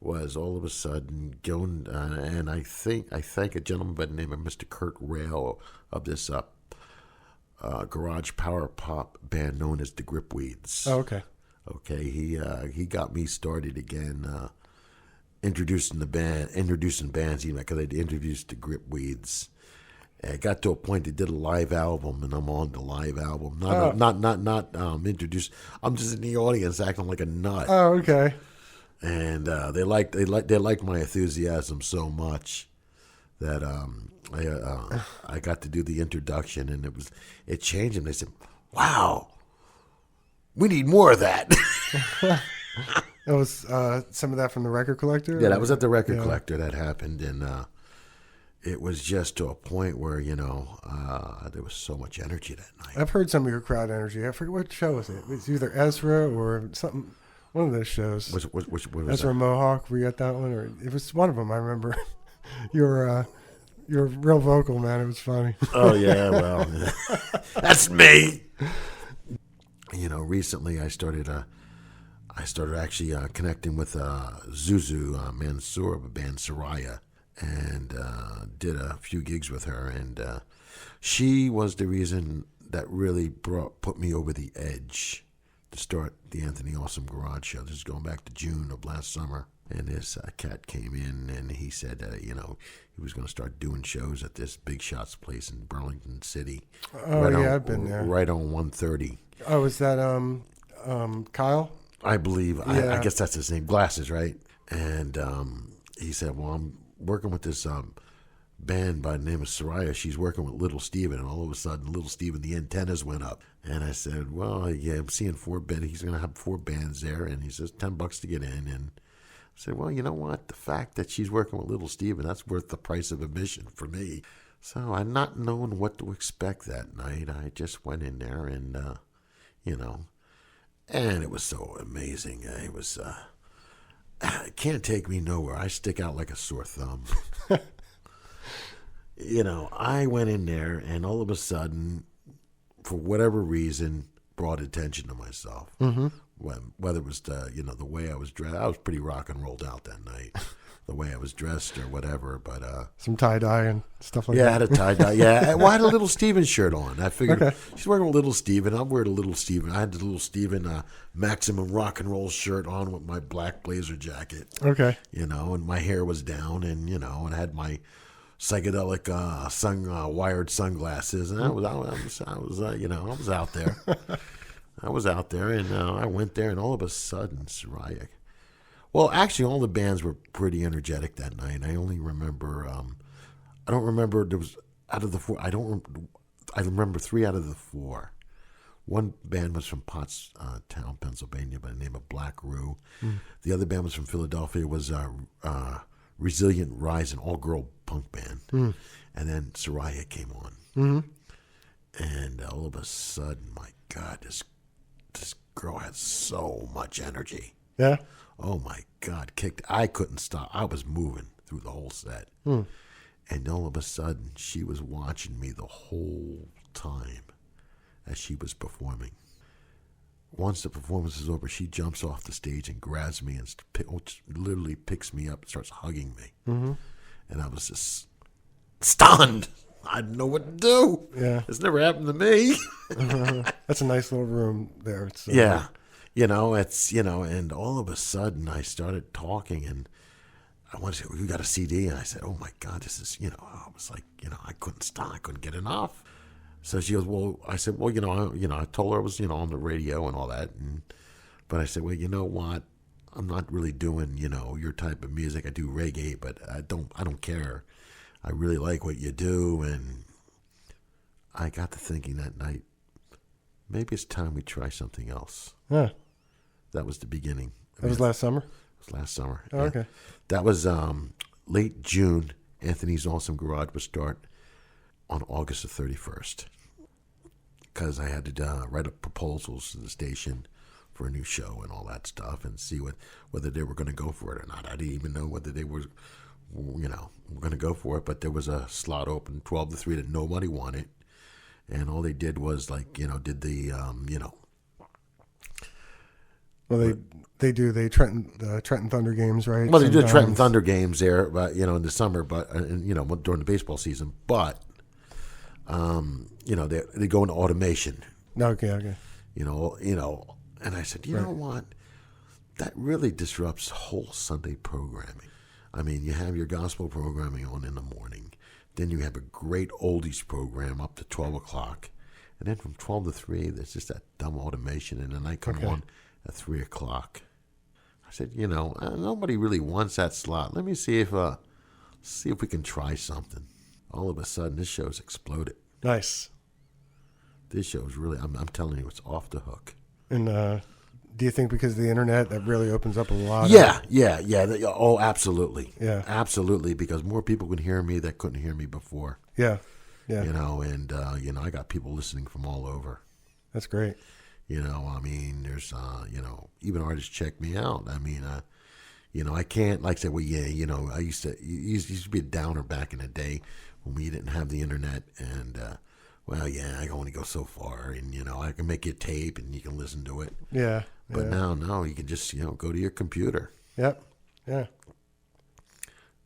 was all of a sudden going, and I thank a gentleman by the name of Mr. Kurt Rail of this garage power pop band known as the Gripweeds. Oh, okay. Okay, he got me started again, introducing bands, even because I'd introduced the Gripweeds. It got to a point they did a live album, and I'm on the live album. Not introduced. I'm just in the audience acting like a nut. Oh, okay. And they liked my enthusiasm so much that I got to do the introduction, and it changed them. They said, "Wow, we need more of that." That was some of that from the Record Collector? Yeah, that was at the Record Collector that happened, and it was just to a point where there was so much energy that night. I've heard some of your crowd energy. I forget what show was it. It was either Ezra or something. One of those shows. What was That's that? where Mohawk. We got that one, or it was one of them. I remember. You were real vocal, man. It was funny. Oh yeah, well, that's me. Recently I started actually connecting with Zuzu Mansour of a band Soraya, and did a few gigs with her, and she was the reason that really put me over the edge to start the Anthony Awesome Garage Show. This is going back to June of last summer. And this cat came in and he said, he was going to start doing shows at this Big Shots place in Burlington City. Oh, I've been there. Right on 130. Oh, was that Kyle? I believe. Yeah. I guess that's his name. Glasses, right? And he said, well, I'm working with this band by the name of Soraya. She's working with Little Steven. And all of a sudden, Little Steven, the antennas went up. And I said, well, yeah, I'm seeing 4 bands. He's going to have 4 bands there. And he says, $10 to get in. And I said, well, you know what? The fact that she's working with Little Steven, that's worth the price of admission for me. So I'm not knowing what to expect that night. I just went in there and, and it was so amazing. It was, it can't take me nowhere. I stick out like a sore thumb. I went in there and all of a sudden, for whatever reason, brought attention to myself. Mm-hmm. Whether it was the way I was dressed, I was pretty rock and rolled out that night. The way I was dressed or whatever, but some tie dye and stuff like that. Yeah, I had a tie dye. Yeah, well, I had a Little Steven shirt on. I figured Okay. She's wearing a Little Steven. I'm wearing a Little Steven. I had the Little Steven Maximum Rock and Roll shirt on with my black blazer jacket. Okay. And my hair was down, and and I had my psychedelic wired sunglasses, and I was out there. I was out there, and I went there, and all of a sudden, Soraya. Well, actually, all the bands were pretty energetic that night. I only remember, I don't remember, there was, out of the 4, I remember 3 out of the 4. One band was from Pottstown, Pennsylvania, by the name of Black Rue. Mm. The other band was from Philadelphia, was Resilient Rise, an all-girl punk band. Mm. And then Soraya came on. Mm-hmm. And all of a sudden, my God, this girl had so much energy. Yeah. Oh my God, I couldn't stop. I was moving through the whole set. Mm. And all of a sudden, she was watching me the whole time as she was performing. Once the performance is over, she jumps off the stage and grabs me and literally picks me up and starts hugging me. Mm-hmm. And I was just stunned. I didn't know what to do. Yeah. It's never happened to me. That's a nice little room there. It's, yeah. And all of a sudden I started talking, and I wanted to say, well, you got a CD? And I said, oh my God, this is, I was like, I couldn't stop. I couldn't get enough. So she goes, well, I said, well, I told her I was, on the radio and all that. But I said, well, you know what? I'm not really doing, your type of music. I do reggae, but I don't care. I really like what you do. And I got to thinking that night, maybe it's time we try something else. Yeah. That was the beginning. That was last summer? It was last summer. Oh, okay. That was late June. Anthony's Awesome Garage would start on August the 31st. Because I had to write up proposals to the station for a new show and all that stuff and see whether they were going to go for it or not. I didn't even know whether they were, going to go for it. But there was a slot open, 12 to 3, that nobody wanted. And all they did was, did the, Well, they do the Trenton Thunder games, right? Well, they do the Trenton Thunder games there, but in the summer, but during the baseball season. But they go into automation. Okay. And I said, you know what? That really disrupts whole Sunday programming. I mean, you have your gospel programming on in the morning, then you have a great oldies program up to 12 o'clock, and then from 12 to 3, there's just that dumb automation, and then I come on at 3 o'clock. I said, nobody really wants that slot. Let me see if we can try something. All of a sudden, this show's exploded. Nice. This show's really, I'm telling you, it's off the hook. And do you think because of the internet, that really opens up a lot? Yeah. Oh, absolutely. Yeah. Absolutely, because more people can hear me that couldn't hear me before. Yeah. And I got people listening from all over. That's great. I mean, there's, even artists check me out. I mean, I can't like say, well, yeah, I used to be a downer back in the day when we didn't have the internet, and well, yeah, I can only go so far, and I can make you a tape and you can listen to it. Yeah. But now, no, you can just go to your computer. Yep. Yeah.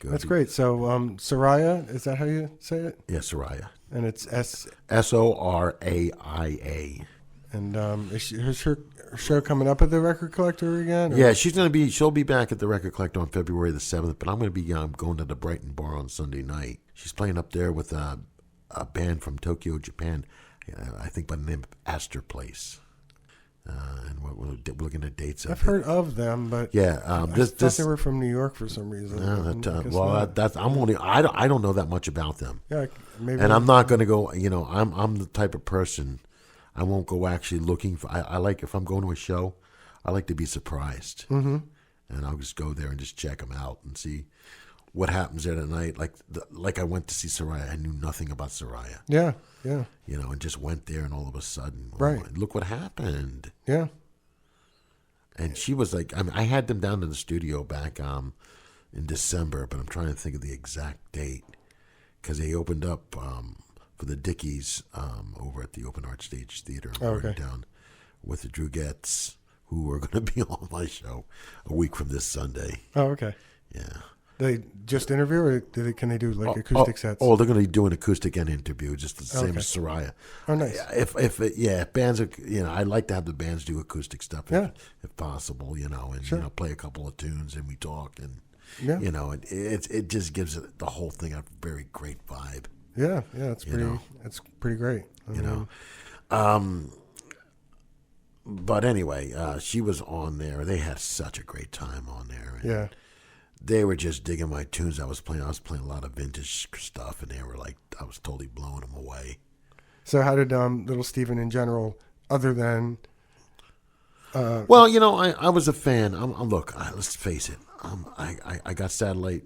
That's great. So, Soraya, is that how you say it? Yeah, Soraya. And it's Soraia. And is her show coming up at the Record Collector again? Or? Yeah, she'll be back at the Record Collector on February the 7th, but I'm going to be going to the Brighton Bar on Sunday night. She's playing up there with a band from Tokyo, Japan, I think by the name of Astor Place. And we're looking at dates. I've heard of them, but yeah, I thought they were from New York for some reason. I don't know that much about them. Yeah, maybe. And I'm not going to go. I'm the type of person. I won't go actually looking for. I like if I'm going to a show, I like to be surprised, and I'll just go there and just check them out and see what happens there tonight. Like I went to see Soraya. I knew nothing about Soraya. Yeah. And just went there, and all of a sudden, right. Look what happened. Yeah. And she was like, I had them down to the studio back in December, but I'm trying to think of the exact date because they opened up for the Dickies over at the Open Art Stage Theater in down with the Drugettes, who were going to be on my show a week from this Sunday. Oh, okay. Yeah. They just interview, or can they do acoustic sets? Oh, they're going to be doing acoustic and interview, just the same as Soraya. Oh, nice. If bands are, I'd like to have the bands do acoustic stuff if possible, and sure. Play a couple of tunes and we talk and it just gives the whole thing a very great vibe. Yeah, it's pretty great. But anyway, she was on there. They had such a great time on there. Yeah. They were just digging my tunes I was playing. I was playing a lot of vintage stuff, and they were like, I was totally blowing them away. So how did Little Steven in general, other than... Well, I was a fan. Look, let's face it. I got satellite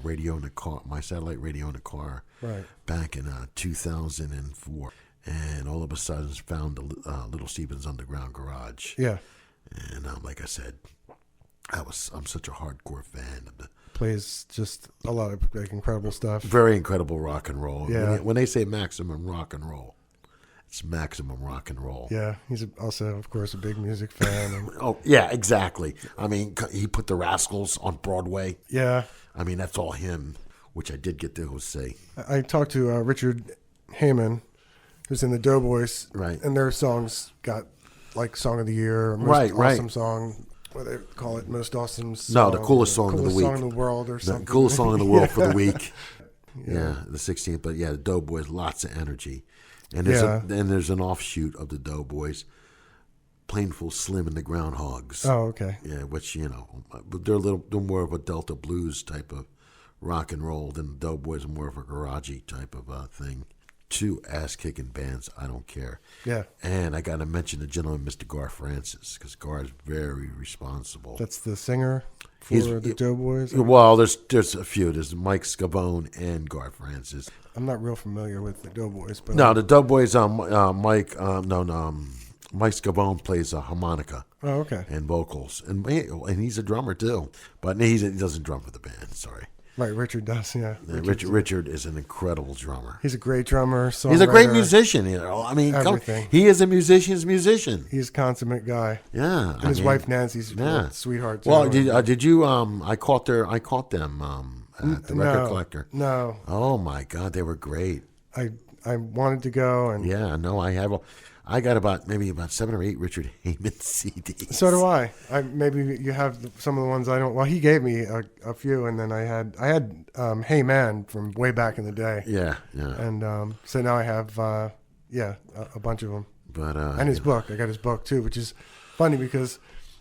radio in the car, my satellite radio in the car right. back in 2004. And all of a sudden found Little Steven's Underground Garage. Yeah. And like I said... I'm such a hardcore fan of the plays just a lot of incredible stuff. Very incredible rock and roll. Yeah. When they say maximum rock and roll, it's maximum rock and roll. Yeah, he's also, of course, a big music fan. Oh yeah, exactly. I mean, he put the Rascals on Broadway. Yeah. I mean, that's all him, which I did get to see. I talked to Richard Heyman, who's in the Doughboys, right? And their songs got like Song of the Year, most awesome song. What they call it, most awesome song. No, the coolest song of the week. Coolest song in the world or something. The coolest song in the world for the week. Yeah, the 16th. But yeah, the Doughboys, lots of energy. And there's an offshoot of the Doughboys, Plainful Slim and the Groundhogs. Oh, okay. Yeah, which, they're they're more of a Delta blues type of rock and roll than the Doughboys are more of a garagey type of thing. Two ass-kicking bands, I don't care. Yeah. And I got to mention the gentleman, Mr. Gar Francis, because Gar is very responsible. That's the singer for the Doughboys? Well, there's a few. There's Mike Scavone and Gar Francis. I'm not real familiar with the Doughboys. But No, the Doughboys, Mike Scavone plays a harmonica. Oh, okay. And vocals. And he's a drummer, too. But he doesn't drum for the band, sorry. Right, Richard does, yeah. Richard is an incredible drummer. He's a great drummer, songwriter. He's a great musician, I mean, he is a musician's musician. He's a consummate guy. Yeah. And his wife Nancy's a sweetheart too. Well, did you I caught them at the Record Collector. No. Oh my God, they were great. I wanted to go and I got about 7 or 8 Richard Heyman CDs. So do I. Maybe you have some of the ones I don't. Well, he gave me a few, and then I had Hey Man from way back in the day. Yeah. And so now I have a bunch of them. But and his book. I got his book too, which is funny because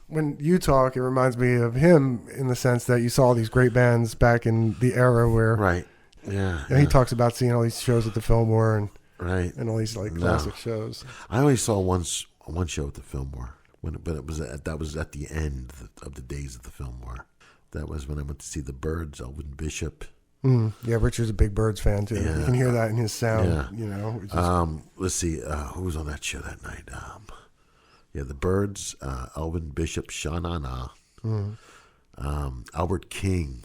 when you talk, it reminds me of him in the sense that you saw these great bands back in the era where right. Yeah. He talks about seeing all these shows at the Fillmore and. Right. And all these classic shows. I only saw one show at the Fillmore, but that was at the end of the days of the Fillmore. That was when I went to see the Byrds, Elvin Bishop. Yeah, Richard's a big Byrds fan too. Yeah. You can hear that in his sound. Yeah. Let's see, who was on that show that night? Yeah, the Byrds, Elvin Bishop, Sha Na Na, Albert King,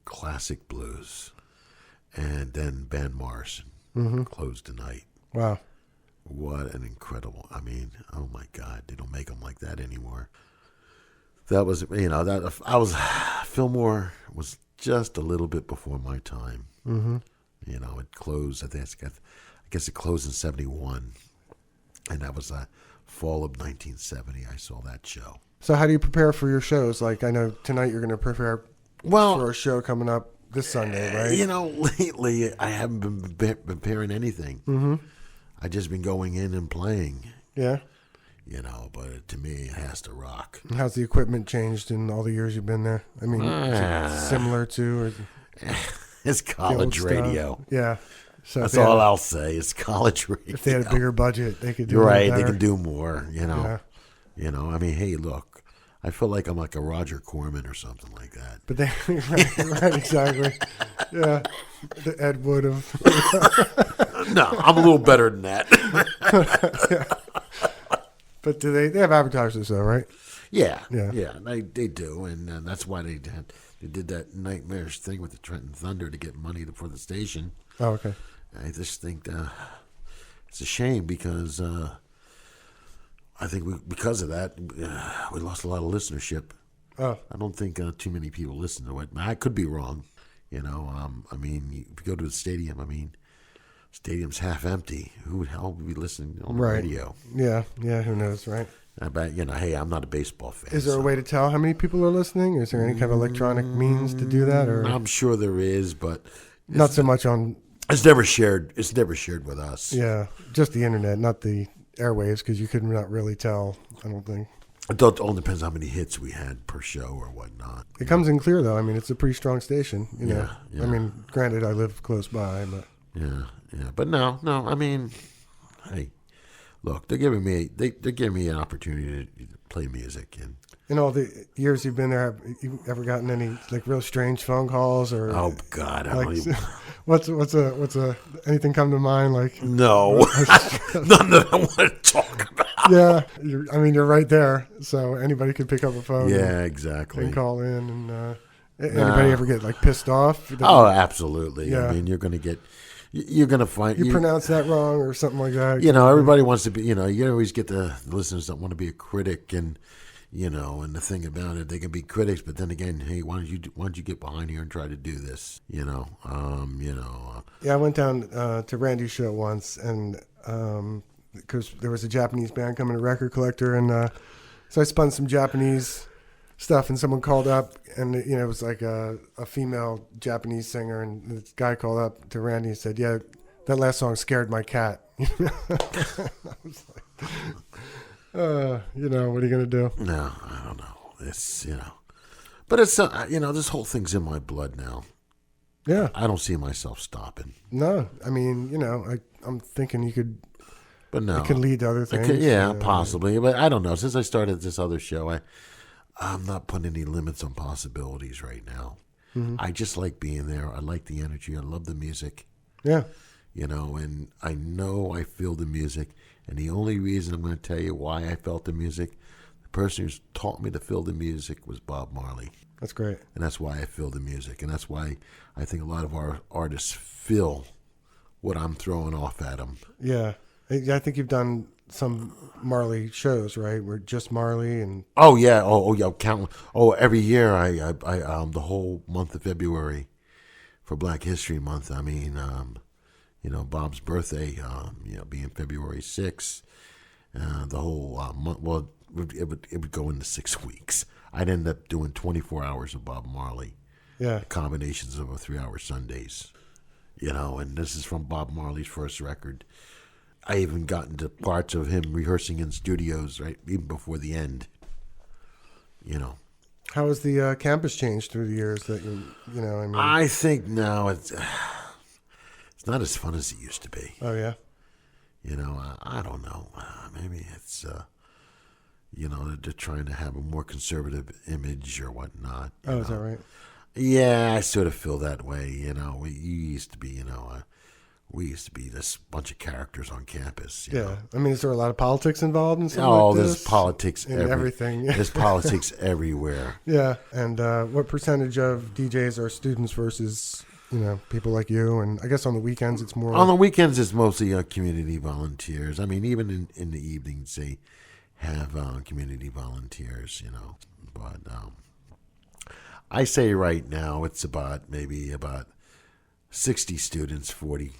classic blues, and then Van Morrison closed the night. Wow. What an incredible! I mean, oh my God, they don't make them like that anymore. That was, Fillmore was just a little bit before my time. Mm-hmm. It closed. I guess it closed in '71, and that was fall of 1970. I saw that show. So how do you prepare for your shows? Like, I know tonight you're going to prepare for a show coming up this Sunday, right? Lately I haven't been preparing anything. Mm-hmm. I just been going in and playing. Yeah. But to me, it has to rock. How's the equipment changed in all the years you've been there? I mean, is it similar to? Or it's college radio. Yeah. So that's all I'll say. It's college radio. If they had a bigger budget, they could do You're right. better. They can do more. Yeah. I mean, hey, look. I feel like I'm like a Roger Corman or something like that. But they, right, exactly. Yeah. The Ed Wood of. No, I'm a little better than that. Yeah. But do they have advertisers though, right? Yeah. They do, and that's why they did that nightmarish thing with the Trenton Thunder to get money for the station. Oh, okay. I just think it's a shame because I think because of that we lost a lot of listenership. Oh, I don't think too many people listen to it. I could be wrong. I mean, if you go to the stadium, stadium's half empty. Who the hell would be listening on the radio? Yeah, who knows, right? I bet, hey, I'm not a baseball fan. Is there a way to tell how many people are listening? Is there any kind of electronic means to do that? Or I'm sure there is, but not so much on. It's never shared. It's never shared with us. Yeah, just the internet, not the airwaves, because you could not really tell. I don't think. It all depends how many hits we had per show or whatnot. It comes in clear though. I mean, it's a pretty strong station. Yeah. I mean, granted, I live close by, but yeah. But no. I mean, hey, look, they're giving me an opportunity to play music, and in all the years you've been there, have you ever gotten any like real strange phone calls or? Oh God, I like, don't even. What's a anything come to mind like? No, none that I want to talk about. Yeah, you're right there, so anybody could pick up a phone. Yeah, exactly. And call in, and anybody ever get like pissed off? Oh, absolutely. Yeah. I mean, you're going to find you pronounce that wrong or something like that. Everybody wants to be. You always get the listeners that want to be a critic, and and the thing about it, they can be critics, but then again, hey, why don't you get behind here and try to do this? Yeah, I went down to Randy's show once, and because there was a Japanese band coming to Record Collector, and so I spun some Japanese stuff, and someone called up, and it was like a female Japanese singer, and this guy called up to Randy and said, "Yeah, that last song scared my cat." I was like, what are you gonna do? No, I don't know. It's but it's this whole thing's in my blood now. Yeah, I don't see myself stopping. No, I mean, I'm thinking you could. But no, it can lead to other things. Possibly. But I don't know. Since I started this other show, I'm not putting any limits on possibilities right now. Mm-hmm. I just like being there. I like the energy. I love the music. Yeah. And I know I feel the music. And the only reason I'm going to tell you why I felt the music, the person who's taught me to feel the music was Bob Marley. That's great. And that's why I feel the music. And that's why I think a lot of our artists feel what I'm throwing off at them. Yeah. I think you've done some Marley shows, right? Where just Marley and oh yeah, count. Every year I the whole month of February for Black History Month. I mean, Bob's birthday, being February 6th, the whole month. Well, it would go into 6 weeks. I'd end up doing 24 hours of Bob Marley. Yeah, combinations of 3-hour Sundays. And this is from Bob Marley's first record. I even got into parts of him rehearsing in studios, right, even before the end. How has the campus changed through the years? That I think now it's not as fun as it used to be. Oh yeah. I don't know. Maybe it's they're trying to have a more conservative image or whatnot. Oh, is that right? Yeah, I sort of feel that way. We used to be, we used to be this bunch of characters on campus. You Yeah. know? I mean, is there a lot of politics involved in something Oh, like this? there's politics in everything. There's politics everywhere. Yeah. And what percentage of DJs are students versus, people like you? And I guess on the weekends it's more... On the weekends, it's mostly community volunteers. I mean, even in the evenings, they have community volunteers, But I say right now it's maybe about 60 students, 40%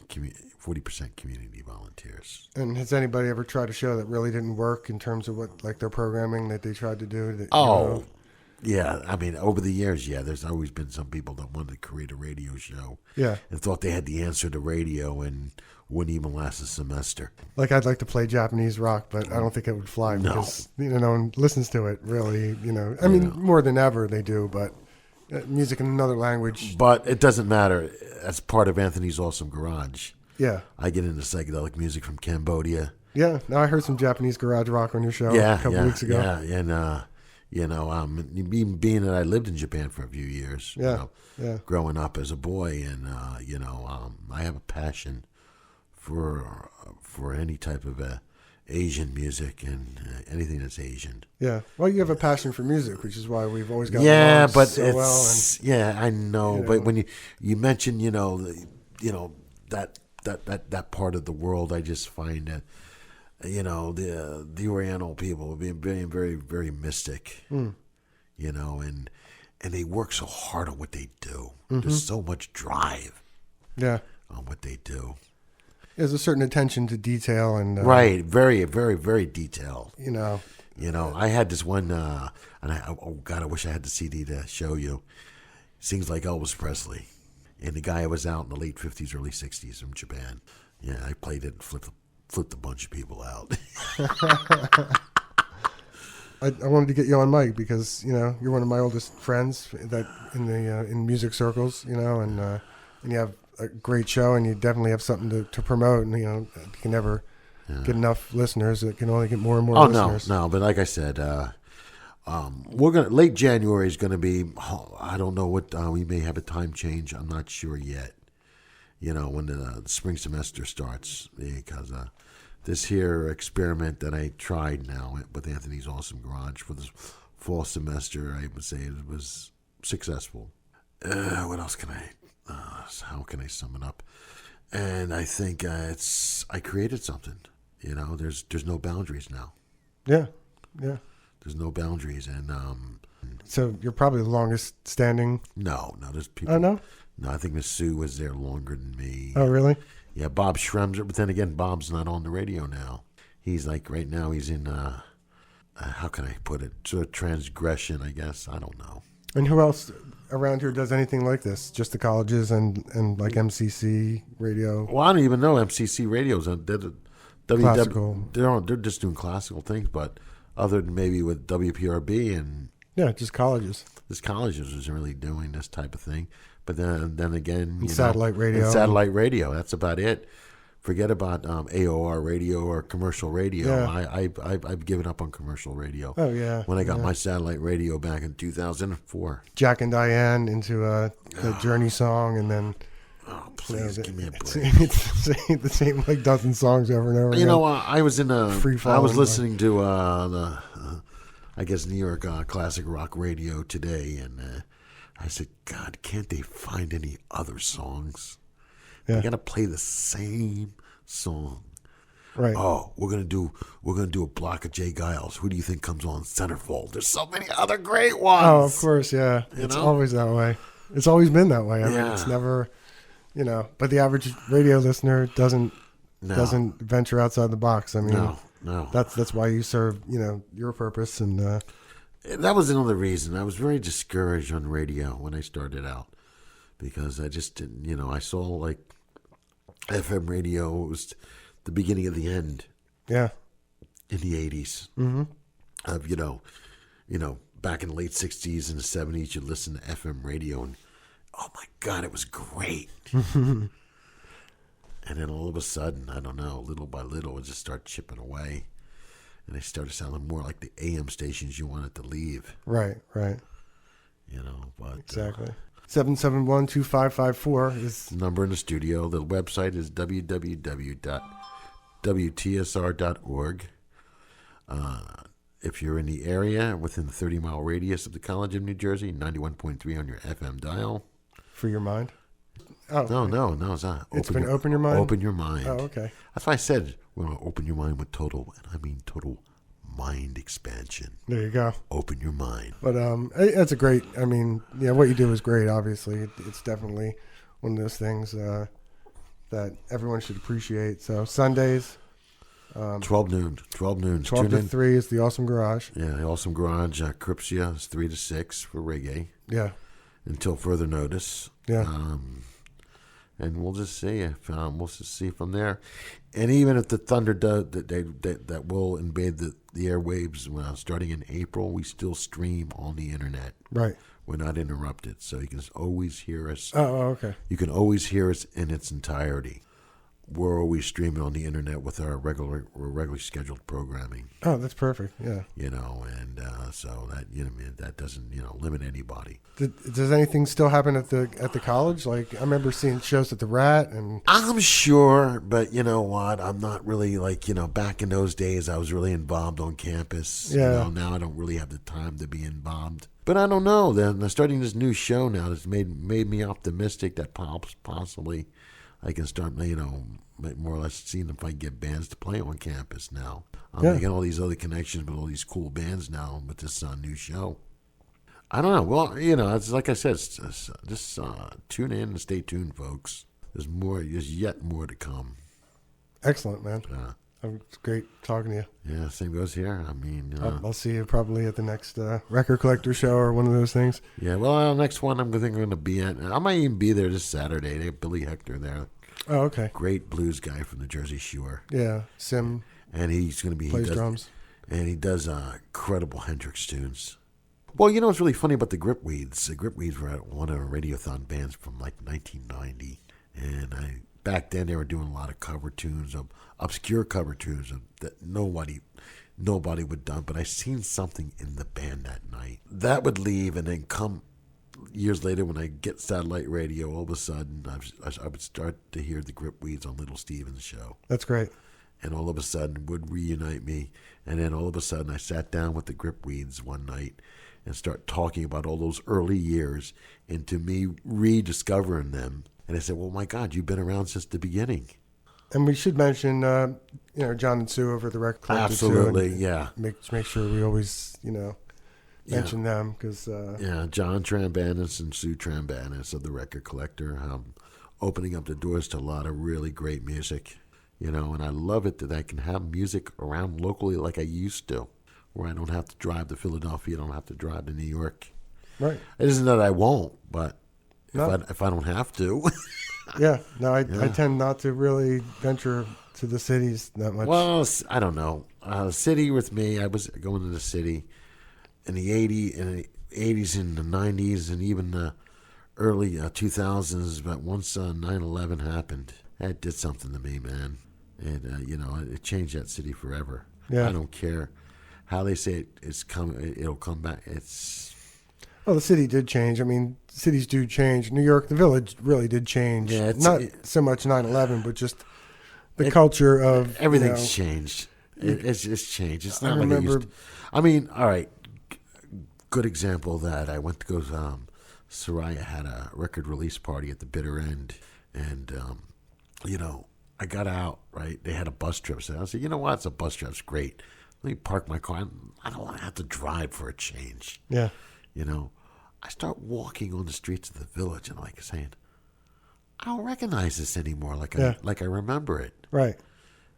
community volunteers. And has anybody ever tried a show that really didn't work in terms of what, like, their programming that they tried to do? That, Yeah. I mean, over the years, there's always been some people that wanted to create a radio show. Yeah. And thought they had the answer to radio and wouldn't even last a semester. Like, I'd like to play Japanese rock, but I don't think it would fly because, no one listens to it, really, I mean, more than ever they do, but music in another language. But it doesn't matter. That's part of Anthony's Awesome Garage. Yeah. I get into psychedelic music from Cambodia. Yeah. No, I heard some Japanese garage rock on your show a couple weeks ago. Yeah. And, even being that I lived in Japan for a few years, growing up as a boy, and I have a passion for any type of Asian music and anything that's Asian. Yeah, well, you have a passion for music, which is why we've always got but so it's well. And, I know, but when you mention that part of the world, I just find that. The Oriental people being very, very, very mystic, and they work so hard on what they do. Mm-hmm. There's so much drive, on what they do. There's a certain attention to detail and right, very, very, very detailed. I had this one, and I wish I had the CD to show you. Sings like Elvis Presley, and the guy was out in the late 50s, early 60s from Japan. Yeah, I played it and flipped a bunch of people out. I wanted to get you on mic because you're one of my oldest friends that in music circles, and you have a great show and you definitely have something to promote, and you can never get enough listeners. It can only get more and more listeners. No, but like I said, we're gonna late January is gonna be. I don't know what we may have a time change. I'm not sure yet. When the spring semester starts, because this here experiment that I tried now with Anthony's Awesome Garage for this fall semester, I would say it was successful. What else can how can I sum it up? And I think I created something. There's no boundaries now. Yeah. There's no boundaries, and so you're probably the longest standing. No, there's people. Oh no. No, I think Miss Sue was there longer than me. Oh, really? Yeah, Bob Schremser, but then again, Bob's not on the radio now. He's like, right now, he's in, how can I put it, sort of transgression, I guess. I don't know. And who else around here does anything like this? Just the colleges and like MCC radio? Well, I don't even know MCC radios. Classical. They're just doing classical things, but other than maybe with WPRB and... Yeah, just colleges. This colleges isn't really doing this type of thing. But then again, satellite radio. Satellite radio. That's about it. Forget about AOR radio or commercial radio. Yeah. I've given up on commercial radio. Oh yeah. When I got my satellite radio back in 2004. Jack and Diane into the Journey song, and then. Oh please give me a break. It's the same like dozen songs over and over. You know, I was in a. I was listening to the, I guess New York classic rock radio today, and. I said, God, can't they find any other songs? Yeah. They got to play the same song. Right. Oh, we're gonna do a block of Jay Giles. Who do you think comes on centerfold? There's so many other great ones. Oh, of course, yeah. It's always that way. It's always been that way. I mean, it's never, But the average radio listener doesn't venture outside the box. I mean, no. That's why you serve, your purpose and. That was another reason. I was very discouraged on radio when I started out because I just didn't, I saw like FM radio was the beginning of the end. Yeah. In the 80s. Mm-hmm. Of, back in the late 60s and the 70s, you listen to FM radio and, oh my God, it was great. And then all of a sudden, I don't know, little by little, it just started chipping away. And they started sounding more like the AM stations you wanted to leave. Right. But exactly. 771-2554 is number in the studio. The website is www.wtsr.org. If you're in the area within the 30-mile radius of the College of New Jersey, 91.3 on your FM dial. for your mind. Oh, No, it's not. It's been Open Your Mind? Open your mind. Oh, okay. That's why I said we're going to open your mind with total, and I mean total mind expansion. There you go. Open your mind. But that's a great. I mean, yeah, what you do is great. Obviously, it's definitely one of those things that everyone should appreciate. So Sundays, 12 noon. 12 12 to 3 is the Awesome Garage. Yeah, the Awesome Garage. Cripsia is 3 to 6 for reggae Yeah, until further notice. yeah. And we'll just see if we'll just see from there. And even if the thunder does that will invade the airwaves starting in April, we still stream on the internet. Right. We're not interrupted, so you can always hear us. Oh, okay. You can always hear us in its entirety. We're always streaming on the internet with our regularly scheduled programming. Oh, that's perfect. Yeah. And so that that doesn't limit anybody. Does anything still happen at the college? Like I remember seeing shows at the Rat and. I'm sure, but you know what? I'm not really back in those days. I was really involved on campus. Yeah. Now I don't really have the time to be involved. But I don't know. Then starting this new show now has made me optimistic that possibly I can start more or less seeing if I can get bands to play on campus now. I'm making all these other connections with all these cool bands now with this new show. I don't know. Well, it's like I said, just tune in and stay tuned, folks. There's yet more to come. Excellent, man. It's great talking to you. Yeah, same goes here. I mean, I'll see you probably at the next record collector show or one of those things. Yeah, well, next one I'm going to be at. I might even be there this Saturday. They have Billy Hector there. Oh, okay. Great blues guy from the Jersey Shore. Yeah, Sim. And he's going to be plays drums. And he does incredible Hendrix tunes. Well, what's really funny about the Gripweeds? The Gripweeds were one of our Radiothon bands from like 1990, and back then they were doing a lot of cover tunes, obscure cover tunes that nobody would done. But I seen something in the band that night that would leave, and then come years later when I get satellite radio, all of a sudden I would start to hear the Gripweeds on Little Steven's show. That's great. And all of a sudden would reunite me, and then all of a sudden I sat down with the Gripweeds one night and start talking about all those early years into me rediscovering them. And I said, well, my God, you've been around since the beginning. And we should mention, John and Sue over at the Record Collector. Absolutely, too, yeah. Make sure we always, mention them. Cause, John Trambanis and Sue Trambanis of the Record Collector, opening up the doors to a lot of really great music. And I love it that I can have music around locally like I used to, where I don't have to drive to Philadelphia, I don't have to drive to New York. Right. It isn't that I won't, but if I don't have to. Yeah. No, I tend not to really venture to the cities that much. Well, I don't know. City with me, I was going to the city in the 80s and the 90s and even the early 2000s, but once 9/11 happened, that did something to me, man. It changed that city forever. Yeah. I don't care how they say it'll come back. Well, the city did change. I mean, cities do change. New York, the Village really did change. Yeah, not so much 9/11, but just the culture of everything's changed. It's changed. It's not I like remember, it used to. I mean, all right. Good example of that. I went to go. Soraya had a record release party at the bitter end, and I got out. Right, they had a bus trip. So I said, you know what? It's a bus trip's great. Let me park my car. I don't want to have to drive for a change. Yeah. I start walking on the streets of the Village and saying, I don't recognize this anymore. Like I remember it. Right.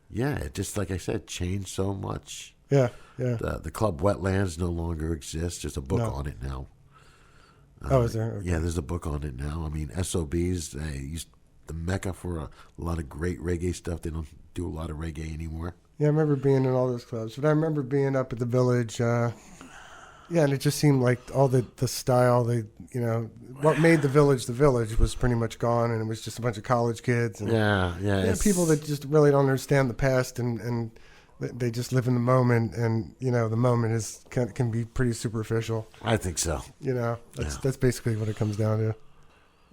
Yeah, it just like I said, changed so much. Yeah, yeah. The Club Wetlands no longer exists. There's a book on it now. Is there? Okay. Yeah, there's a book on it now. I mean, SOBs, the mecca for a lot of great reggae stuff. They don't do a lot of reggae anymore. Yeah, I remember being in all those clubs. But I remember being up at the Village. And it just seemed like all the style, what made the Village was pretty much gone, and it was just a bunch of college kids. And, people that just really don't understand the past, and they just live in the moment, and the moment can be pretty superficial. I think so. That's basically what it comes down to.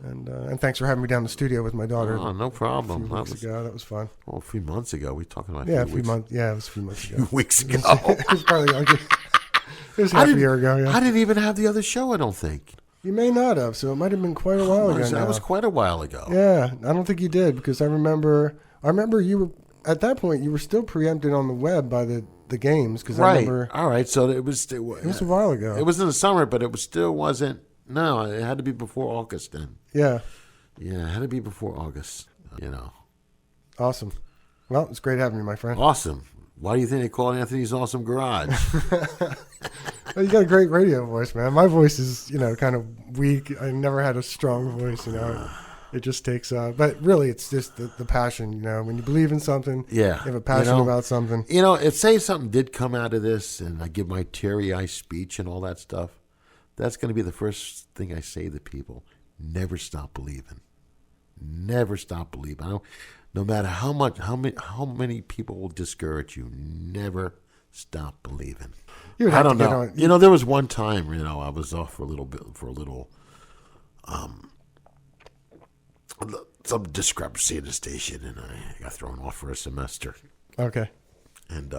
And thanks for having me down in the studio with my daughter. Oh, no A problem. few weeks ago. That was fun. A few months ago. We talking about Yeah, a few weeks. months. Yeah, it was a few months ago. A few weeks ago. It was probably like it was half a year ago. Yeah. I didn't even have the other show, I don't think. You may not have, so it might have been quite a while ago. That was quite a while ago. Yeah, I don't think you did because I remember you were at that point. You were still preempted on the web by the games because I remember. All right. So it was It was a while ago. It was in the summer, but it still wasn't. No, it had to be before August then. Yeah. Yeah, it had to be before August. Awesome. Well, it's great having you, my friend. Awesome. Why do you think they call it Anthony's Awesome Garage? Well, you got a great radio voice, man. My voice is, kind of weak. I never had a strong voice, It just takes, but really it's just the passion, when you believe in something, Yeah. you have a passion about something. If say something did come out of this and I give my teary-eyed speech and all that stuff, that's going to be the first thing I say to people. Never stop believing. Never stop believing. No matter how many people will discourage you, never stop believing. I don't know. There was one time, I was off for a little some discrepancy in the station, and I got thrown off for a semester. Okay. And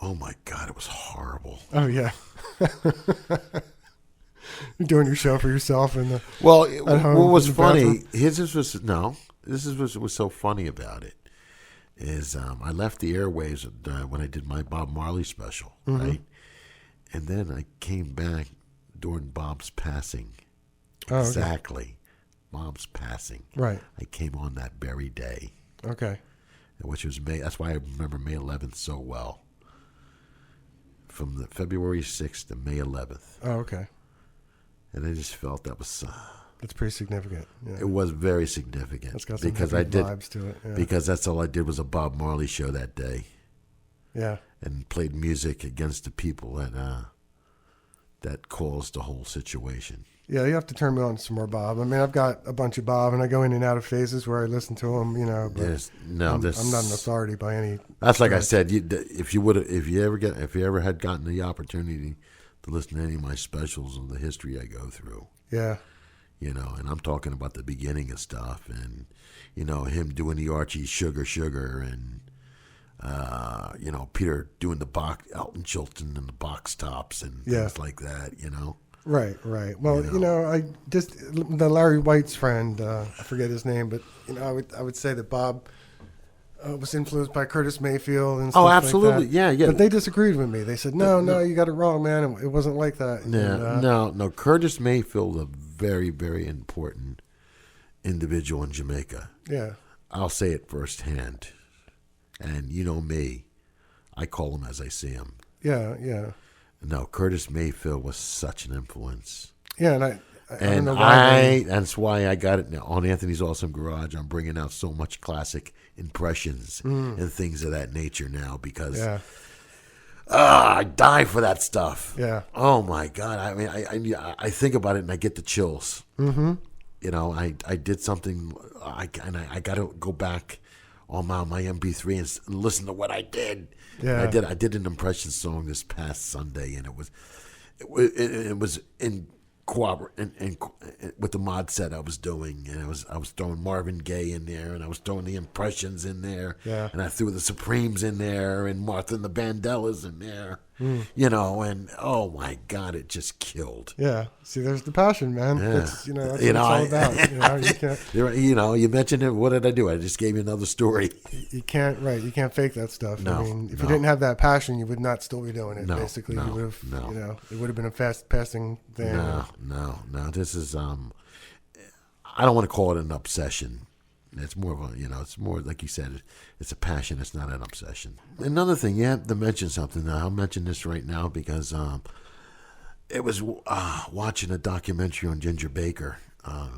oh my God, it was horrible. Oh yeah. You're doing your show for yourself and what home was in the funny? This was so funny about it is I left the airwaves when I did my Bob Marley special, right? And then I came back during Bob's passing. Oh, exactly. Bob's passing. Right. I came on that very day. Okay. Which was May. That's why I remember May 11th so well. From the February 6th to May 11th. Oh, okay. And I just felt that was. That's pretty significant. Yeah. It was very significant. It's got some vibes to it. Yeah. Because that's all I did was a Bob Marley show that day. Yeah. And played music against the people that caused the whole situation. Yeah, you have to turn me on to some more Bob. I mean, I've got a bunch of Bob, and I go in and out of phases where I listen to him. But I'm not an authority by any. That's like I said. If you ever had gotten the opportunity to listen to any of my specials of the history I go through. Yeah. And I'm talking about the beginning of stuff, and him doing the Archie Sugar, and Peter doing the Elton Chilton and the box tops and things like that. Right. Well, I just the Larry White's friend, I forget his name, but I would say that Bob was influenced by Curtis Mayfield and stuff like that. Oh, absolutely, yeah. But they disagreed with me. They said, no, you got it wrong, man. It wasn't like that. Yeah, no. Curtis Mayfield, a very, very important individual in Jamaica. Yeah. I'll say it firsthand, and you know me, I call him as I see him. Yeah. No, Curtis Mayfield was such an influence. Yeah, and I don't know why. That's why I got it now on Anthony's Awesome Garage. I'm bringing out so much classic impressions and things of that nature now because I die for that stuff. Yeah. Oh my God! I mean, I think about it and I get the chills. Mm-hmm. I did something. I got to go back on my MP3 and listen to what I did. Yeah. I did an impression song this past Sunday, and it was in with the mod set I was doing, and I was throwing Marvin Gaye in there, and I was throwing the impressions in there, and I threw the Supremes in there, and Martha and the Vandellas in there, and oh my God, it just killed. Yeah, see, there's the passion, man. Yeah. That's what it's all about. You can't. You mentioned it. What did I do? I just gave you another story. You can't fake that stuff. No, I mean, if you didn't have that passion, you would not still be doing it. No, basically, no, you would have. no. It would have been a fast passing thing. No. This is I don't want to call it an obsession. It's more of it's more like you said. It's a passion. It's not an obsession. Another thing, you have to mention something. I'll mention this right now because it was watching a documentary on Ginger Baker. I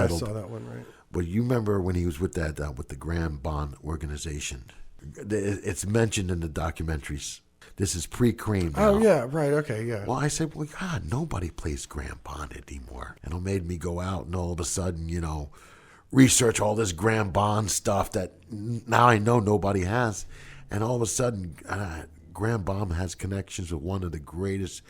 saw that one. Right. But you remember when he was with with the Graham Bond organization? It's mentioned in the documentaries. This is pre-Cream now. Oh, yeah, right, okay, yeah. Well, I said, well, God, nobody plays Graham Bond anymore. And it made me go out and all of a sudden, research all this Graham Bond stuff that now I know nobody has. And all of a sudden, Graham Bond has connections with one of the greatest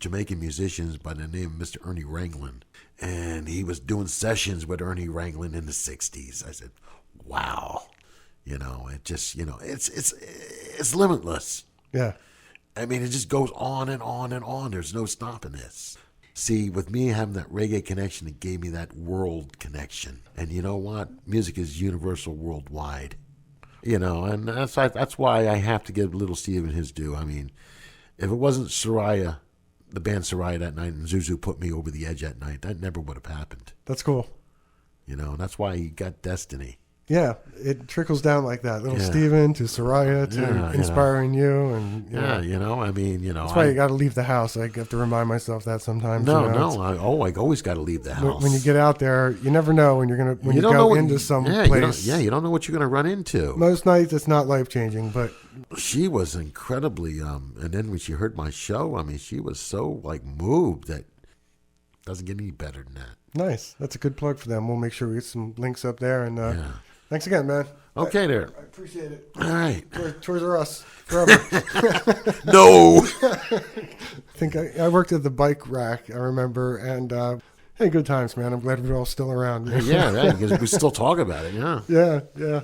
Jamaican musicians by the name of Mr. Ernie Ranglin. And he was doing sessions with Ernie Ranglin in the 60s. I said, wow. It just, it's limitless. Yeah. I mean, it just goes on and on and on. There's no stopping this. See, with me having that reggae connection, it gave me that world connection. And you know what? Music is universal worldwide. And that's why I have to give Little Steven his due. I mean, if it wasn't Soraya, the band Soraya that night, and Zuzu put me over the edge that night, that never would have happened. That's cool. That's why he got Destiny. Yeah, it trickles down like that. Little Steven to Soraya to inspiring you. And That's why you got to leave the house. I have to remind myself that sometimes. I always got to leave the house. When you get out there, you never know when you go into some place. You don't know what you're going to run into. Most nights it's not life-changing, but she was incredibly, and then when she heard my show, I mean, she was so moved that doesn't get any better than that. Nice. That's a good plug for them. We'll make sure we get some links up there. And thanks again, man. Okay, there. I appreciate it. All right. Tours are us forever. No. I think I worked at the bike rack, I remember, and hey, good times, man. I'm glad we're all still around. Yeah, because we still talk about it, yeah. Yeah.